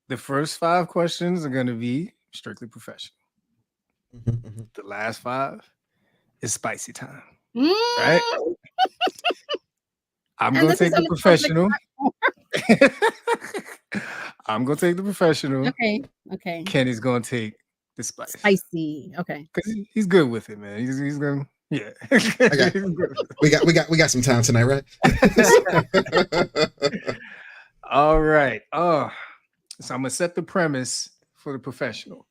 The first 5 questions are gonna be strictly professional. The last 5 is spicy time, right? I'm And gonna this take is the on the public professional. I'm gonna take the professional. Okay. Kenny's gonna take the spice. Spicy. Okay. Because he's good with it, man. He's gonna, yeah. Okay. We got some time tonight, right? All right. So I'm gonna set the premise for the professional.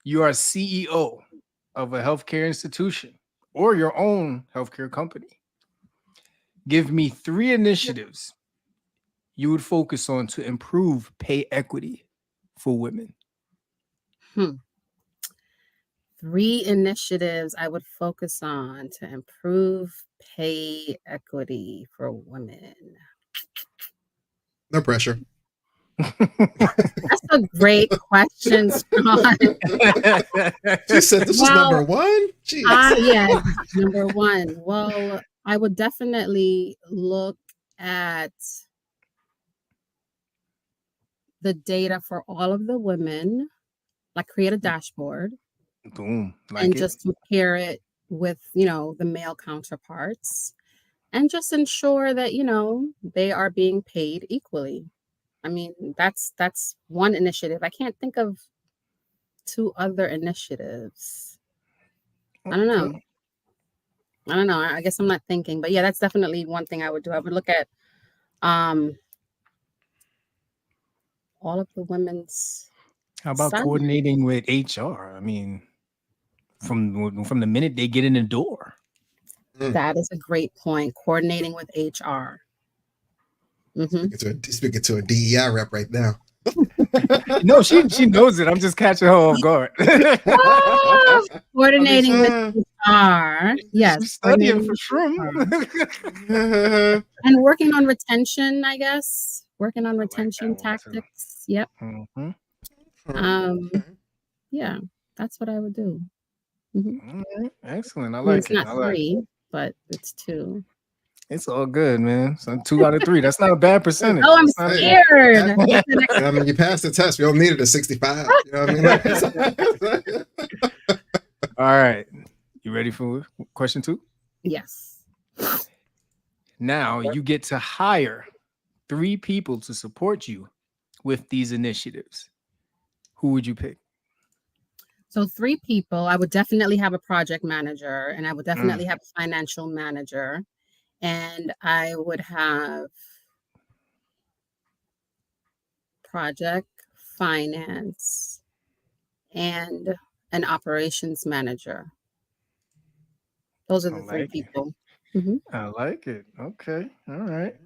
You are CEO of a healthcare institution or your own healthcare company. Give me 3 initiatives you would focus on to improve pay equity for women. 3 initiatives I would focus on to improve pay equity for women. No pressure. That's a great question, Sean. She said this was number 1. Jeez. Yeah, number 1. Well, I would definitely look at the data for all of the women, like create a dashboard. Boom. And just compare it with, the male counterparts and just ensure that, they are being paid equally. I mean, that's one initiative. I can't think of 2 other initiatives. I don't know. I guess I'm not thinking, but yeah, that's definitely one thing I would do. I would look at all of the women's. How about coordinating with HR? I mean, from the minute they get in the door. That is a great point. Coordinating with HR. Speaking to a DEI rep right now. No, she knows it. I'm just catching her off guard. Coordinating with HR. Yes. She's studying for shroom. And working on retention, I guess. Working on retention tactics. Yep. Yeah, that's what I would do. Excellent. I like it's it. Not 3, but it's 2. It's all good, man. So 2 out of 3. That's not a bad percentage. Oh, I'm That's not a scared. I mean, you passed the test. We don't need it at 65. You know what I mean? All right. You ready for question 2? Yes. Now you get to hire 3 people to support you with these initiatives. Who would you pick? So 3 people. I would definitely have a project manager, and I would definitely have a financial manager, and I would have project, finance, and an operations manager. Those are the 3 people. I like it. Okay. All right.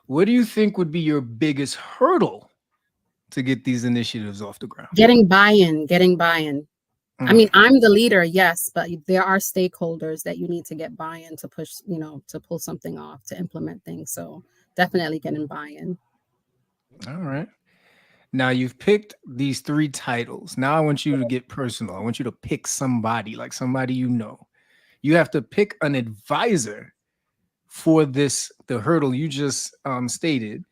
What do you think would be your biggest hurdle to get these initiatives off the ground? Getting buy-in. I mean, I'm the leader, yes, but there are stakeholders that you need to get buy-in to push, to pull something off, to implement things. So definitely getting buy-in. All right. Now you've picked these 3 titles. Now I want you to get personal. I want you to pick somebody, like somebody you know. You have to pick an advisor for the hurdle you just stated,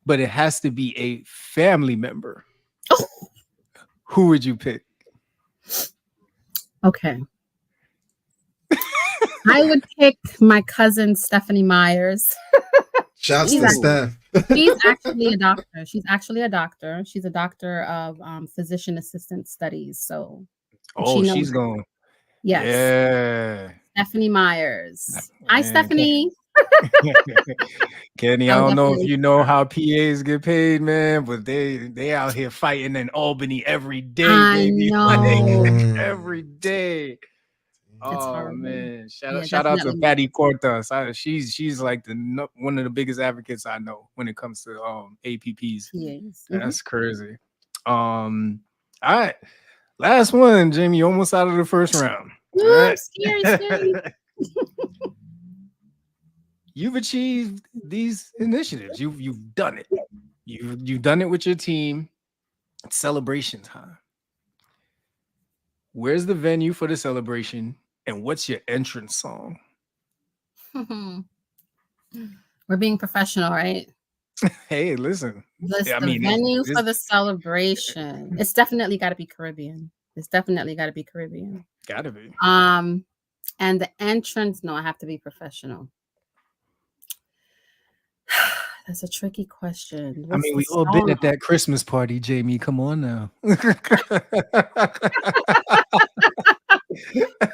but it has to be a family member. Oh. Who would you pick? Okay. I would pick my cousin Stephanie Myers. Shouts to Steph. She's actually a doctor. She's a doctor of physician assistant studies. So she's going. Yes. Yeah. Stephanie Myers. Hi, Stephanie. Kenny, I don't know if you know how PAs get paid, man, but they out here fighting in Albany every day, baby. know. Every day. Oh man! Shout out to Patty Cortas. She's like one of the biggest advocates I know when it comes to APPs. Yes. That's crazy. All right, last one, Jamie. You're almost out of the first round. Ooh, right. I'm scared. You've achieved these initiatives. You've done it. You've done it with your team. It's celebration time. Where's the venue for the celebration, and what's your entrance song? We're being professional, right? Hey, listen. The venue for the celebration. It's definitely got to be Caribbean. Gotta be. And the entrance, no, I have to be professional. That's a tricky question. I mean, we all been at that Christmas party, Jamie. Come on now.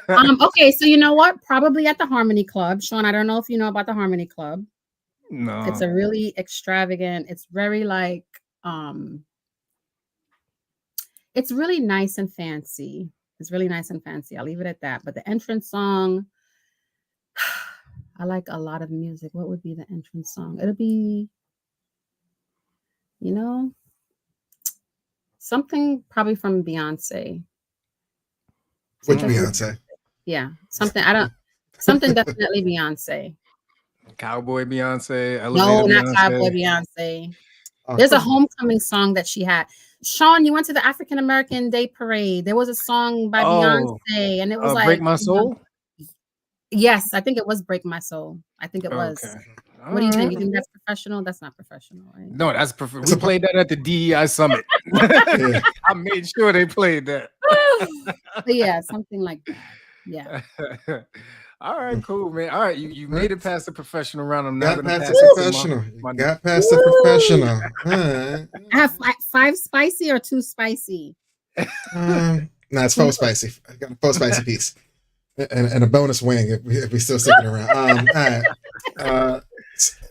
Okay, so you know what? Probably at the Harmony Club. Sean, I don't know if you know about the Harmony Club. No. It's a really extravagant, it's very like it's really nice and fancy. I'll leave it at that. But the entrance song, I like a lot of music. What would be the entrance song? It'll be, something probably from Beyonce. Which Beyonce? Yeah, something definitely Beyonce. Cowboy Beyonce. No, not Beyonce. Cowboy Beyonce. There's a homecoming song that she had. Sean, you went to the African American Day Parade. There was a song by Beyonce, and it was like Break My Soul. Yes, I think it was Break My Soul. I think it was. Okay. What do you think? You think that's professional? That's not professional, right? No, that's professional. We played that at the DEI Summit. I made sure they played that. But yeah, something like that. Yeah. All right, cool, man. All right, you made it past the professional round. I'm not gonna pass the professional. Got past the professional. I have 5 spicy or 2 spicy. It's 4 spicy. I got a 4 spicy piece. And a bonus wing if we still sticking around. All right.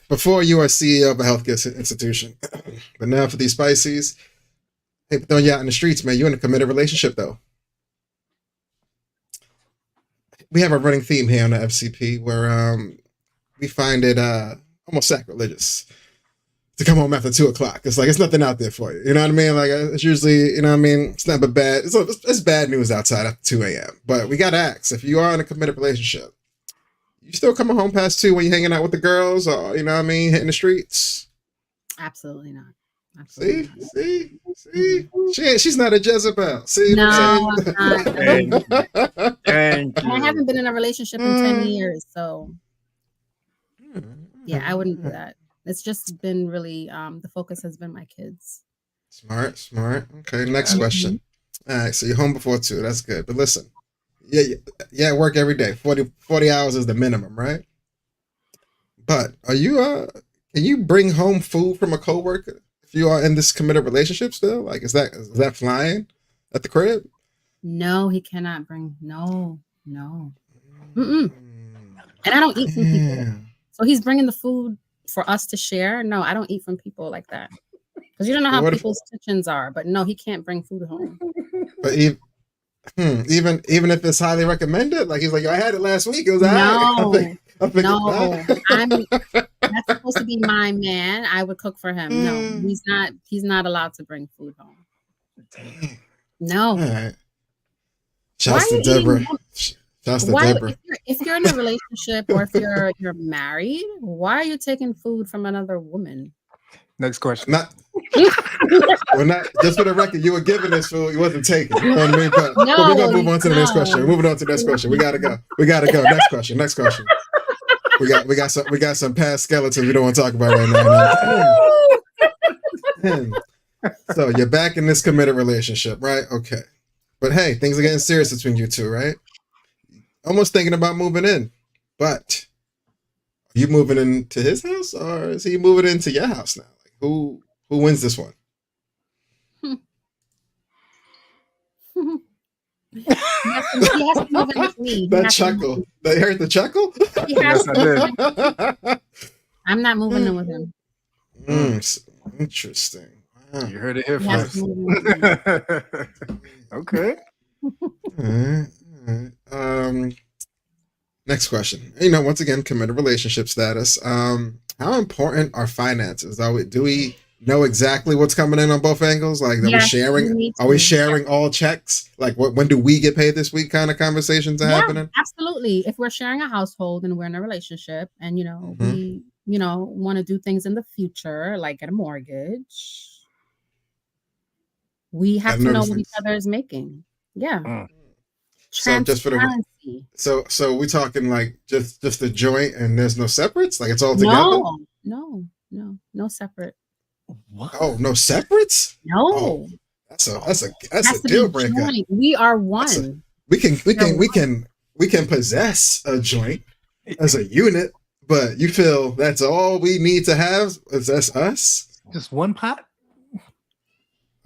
Before you are CEO of a healthcare institution, but now for these spices, hey, throwing you out in the streets, man. You're in a committed relationship, though. We have a running theme here on the FCP where we find it almost sacrilegious to come home after 2:00. It's like it's nothing out there for you. You know what I mean? Like it's usually, it's not but bad. It's bad news outside after 2 a.m. But we gotta ask, if you are in a committed relationship, you still coming home past 2 when you're hanging out with the girls, or hitting the streets? Absolutely not. See, she's not a Jezebel. See, no, I'm not. Thank you. I haven't been in a relationship in 10 years, so Yeah, I wouldn't do that. It's just been really the focus has been my kids. Smart. Okay, next Yeah. question. All right, so you're home before 2. That's good. But listen, yeah, work every day. 40 hours is the minimum, right? But are you can you bring home food from a coworker if you are in this committed relationship still? Like, is that flying at the crib? No, he cannot bring. No. Mm-mm. Mm, And I don't eat from people. damn. So he's bringing the food for us to share. No, I don't eat from people like that. Because you don't know But how what if? people's kitchens are. But no, he can't bring food home. But even if it's highly recommended, like he's like, yo, I had it last week. It was alright. I think No, that's supposed to be my man. I would cook for him. No, he's not allowed to bring food home. Damn. No. All right. Shouts to Deborah. Shouts to Deborah. If you're in a relationship or if you're married, why are you taking food from another woman? Next question. Not just for the record, you were given this food, you wasn't taking. You know what I mean? But we're gonna move on to the next question. We're moving on to the next question. We gotta go. Next question. We got some past skeletons we don't want to talk about right now. So you're back in this committed relationship, right? Okay. But hey, things are getting serious between you two, right? Almost thinking about moving in. But are you moving into his house or is he moving into your house now? Like who wins this one? He has to move in with me. That chuckle. They heard the chuckle? Yes, I did. I'm not moving in with him. Interesting. Wow. You heard it here He has first. to move in with me. Okay. All right. Next question. Once again, committed relationship status. How important are finances? Do we know exactly what's coming in on both angles? Like, are we sharing all checks? Like, when do we get paid this week? Kind of conversations are happening. Absolutely. If we're sharing a household and we're in a relationship, and we want to do things in the future, like get a mortgage, we have to know what each other is making. Yeah. So just for so we talking like just a joint and there's no separates? Like it's all together? No separate. What? Oh, no separates? No. Oh, that's a deal breaker. Joint. We are one. We can possess a joint as a unit, but you feel that's all we need to have? Is that's us? Just one pot?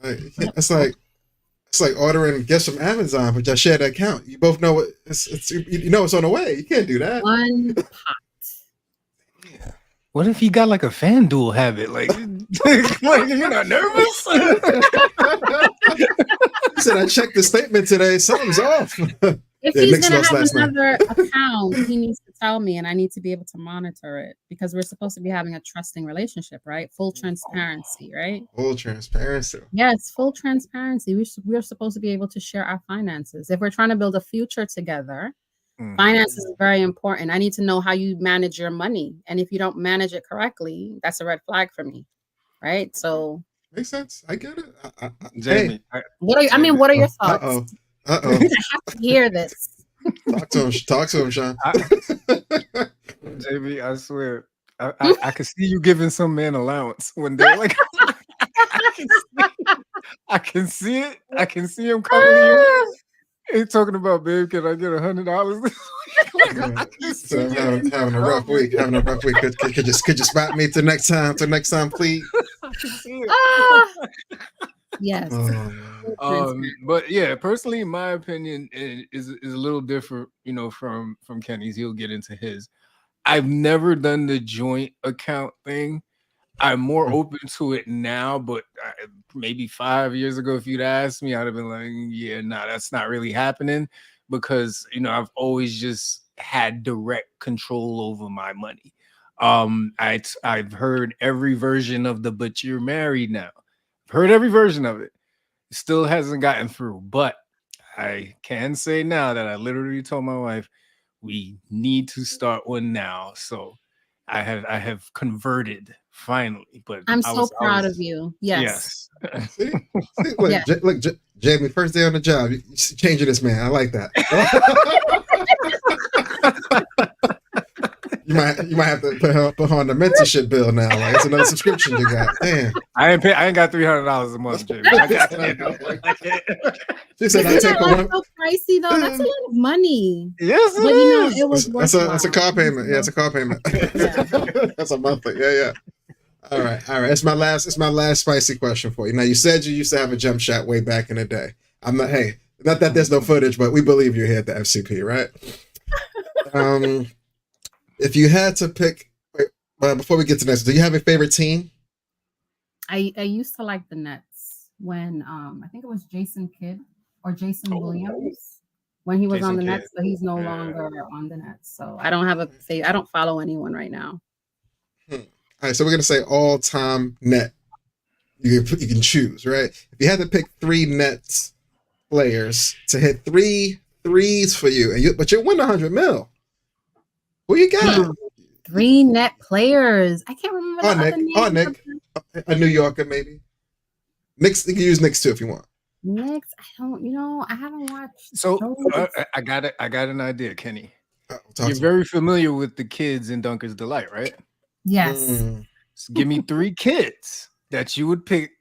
It's like ordering gifts from Amazon, but y'all share the account. You both know it's on the way. You can't do that. One pot. Yeah. What if he got like a FanDuel habit? Like, you're not nervous? He said, I checked the statement today. Something's off. If he's going to have another account, he needs to tell me, and I need to be able to monitor it because we're supposed to be having a trusting relationship, right? Full transparency, right? Full transparency. Yes, full transparency. We're supposed to be able to share our finances. If we're trying to build a future together, finances is very important. I need to know how you manage your money. And if you don't manage it correctly, that's a red flag for me, right? So makes sense. I get it. Jamie, what are your thoughts? Uh-oh. I have to hear this. Talk to him, Sean. Jamie, I swear, I can see you giving some man allowance when they're like, I can see it. I can see him coming to you. He's talking about, babe, can I get $100 this week? So I'm having a rough week. Could you spot me till next time, please? I can see it. Yes. But yeah, personally, my opinion is a little different, from Kenny's. He'll get into his. I've never done the joint account thing. I'm more open to it now, but maybe 5 years ago, if you'd asked me, I'd have been like, yeah, no, that's not really happening because, I've always just had direct control over my money. I've heard every version of but you're married now. I've heard every version of it. It still hasn't gotten through, but I can say now that I literally told my wife, we need to start one now. So I have converted finally, but I'm so proud of you. Yes. See, look, Jamie, first day on the job, you changing this man. I like that. You might have to put her on the mentorship bill now. Like it's another subscription you got. Damn. I ain't got $300 a month, Jamie. I can't. She said I Isn't take that her like one. so pricey though? That's a lot of money. Yes, But you know, it was That's a car payment. Yeah, it's a car payment. Yeah. That's a monthly. Yeah. All right. It's my last spicy question for you. Now you said you used to have a jump shot way back in the day. Not that there's no footage, but we believe you're here at the FCP, right? If you had to pick, before we get to this, do you have a favorite team? I used to like the Nets when I think it was Jason Kidd or Jason Williams when he was Jason on the Kidd. Nets, but he's no longer on the Nets. So I don't have a favorite. I don't follow anyone right now. All right, so we're gonna say all-time net. You can choose, right? If you had to pick 3 Nets players to hit 3 threes for you, but you win 100 mil. Who you got? 3 net players. I can't remember. Nick. A New Yorker, maybe. Knicks. You can use Knicks too if you want. Knicks. I don't. I haven't watched. So I got it. I got an idea, Kenny. You're Talk very familiar with the kids in Dunker's Delight, right? Yes. So give me 3 kids that you would pick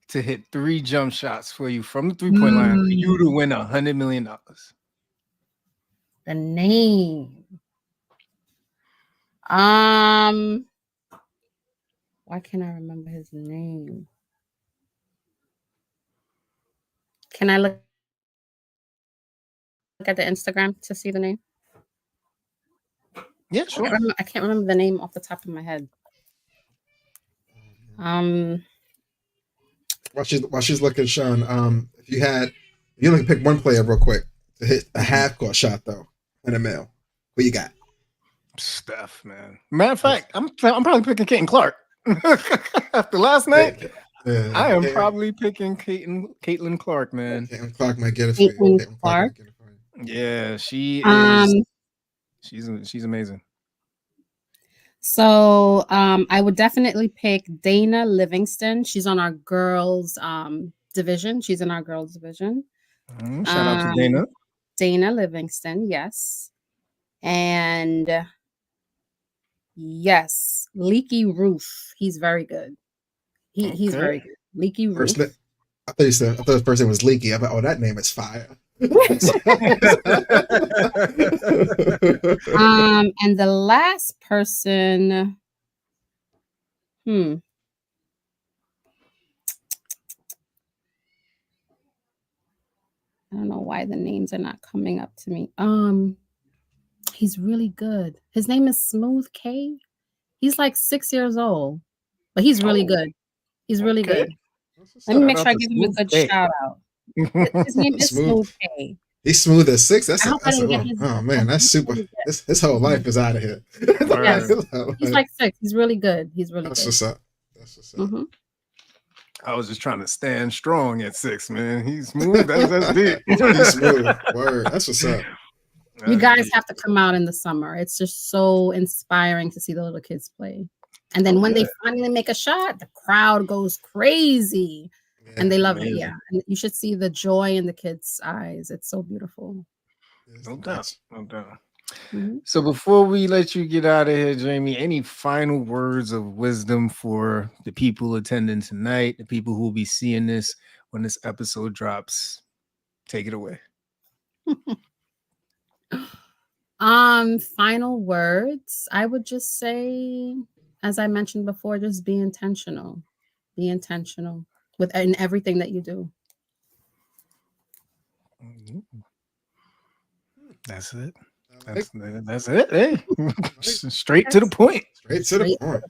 to hit 3 jump shots for you from the 3-point line for you to win $100 million. The name. Why can't I remember his name? Can I look at the Instagram to see the name? Yeah, sure. I can't remember the name off the top of my head. While she's looking, Sean, if you only pick one player real quick to hit a half court shot though in a mil, who you got? Steph, man. Matter of fact, I'm probably picking Caitlin Clark. After last night, I am probably picking Caitlin Clark, man. Caitlin Clark might get it for you. Caitlin Clark. Yeah, she is. She's amazing. So I would definitely pick Dana Livingston. She's on our girls division. She's in our girls division. Shout out to Dana. Dana Livingston, yes. And yes, Leaky Roof. He's very good. He's very good. Leaky Roof. I thought his first name was Leaky. I thought, that name is fire. And the last person, I don't know why the names are not coming up to me. He's really good. His name is Smooth K. He's like 6 years old, but he's really good. He's really good. Let me make sure I give him a good shout out. His name is Smooth K. He's smooth as 6. Man, that's super. His whole life is out of here. Yes. He's like 6. He's really good. He's really That's good. What's up. That's what's up. Mm-hmm. I was just trying to stand strong at 6, man. He's smooth. That's deep. He's smooth. Word. That's what's up. You guys have to come out in the summer. It's just so inspiring to see the little kids play. And then when they finally make a shot, the crowd goes crazy. And they love it, yeah. And you should see the joy in the kids' eyes. It's so beautiful. No doubt. Mm-hmm. So before we let you get out of here, Jamie, any final words of wisdom for the people attending tonight, the people who will be seeing this when this episode drops? Take it away. Final words. I would just say, as I mentioned before, just be intentional. Be intentional in everything that you do. That's it. That's it. Hey. Straight to the point. Straight to the point.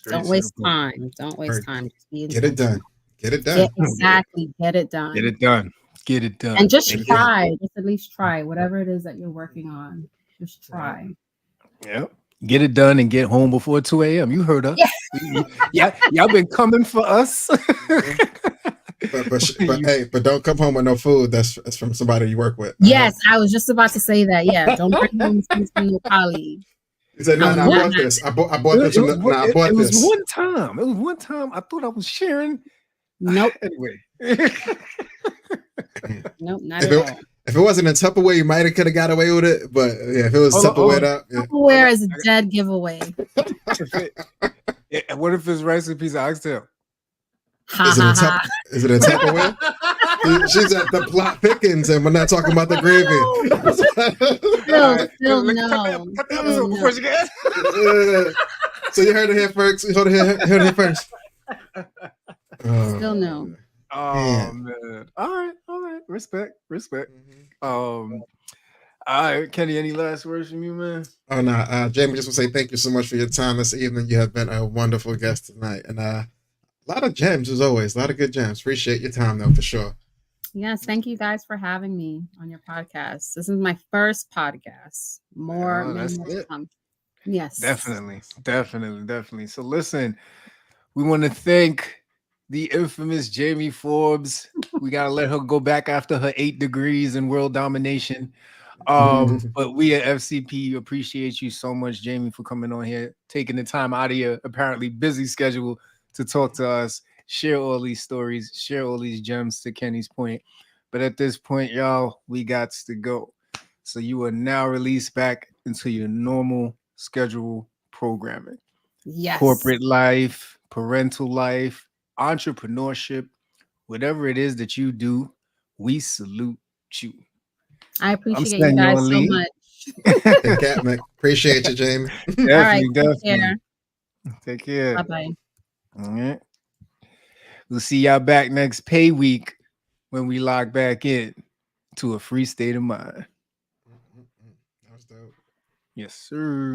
Don't waste time. Don't waste time. Get it done. Get it done. Exactly. Get it done. Get it done. Get it done. And just try. Just at least try whatever it is that you're working on. Just try. Yeah. Get it done and get home before 2 a.m. You heard us. Yeah. Y'all been coming for us. but don't come home with no food that's from somebody you work with. Yes, I was just about to say that. Yeah, don't bring home things from your colleague. He said, "No, I bought this. I bought this. I bought this." It was one time. It was one time. I thought I was sharing. Nope. Anyway. Nope, not at all. If it wasn't in Tupperware, you might have could have got away with it. But yeah, if it was Tupperware up, yeah. Tupperware is a dead giveaway. What if it's recipes of oxtail? Is it a Tupperware? She's at the plot thickens, and we're not talking about the gravy. Still no. Cut the episode before she gets. So you heard it here first. You heard it here first. Still no. Oh man. All right. Respect. All right, Kenny. Any last words from you, man? Oh no, Jamie, just want to say thank you so much for your time this evening. You have been a wonderful guest tonight, and a lot of gems as always. A lot of good gems. Appreciate your time though, for sure. Yes, thank you guys for having me on your podcast. This is my first podcast. More to come. Yes. Definitely. So listen, we want to thank the infamous Jamie Forbes. We got to let her go back after her 8 degrees in world domination. But we at FCP appreciate you so much, Jamie, for coming on here, taking the time out of your apparently busy schedule to talk to us, share all these stories, share all these gems, to Kenny's point. But at this point, y'all, we got to go. So you are now released back into your normal schedule programming. Yes. Corporate life, parental life, entrepreneurship, whatever it is that you do, we salute you. I appreciate you guys so much. Hey, Catman, appreciate you, Jamie. Definitely. Take care. Bye-bye. All right. We'll see y'all back next pay week when we log back in to a free state of mind. That was dope. Yes, sir.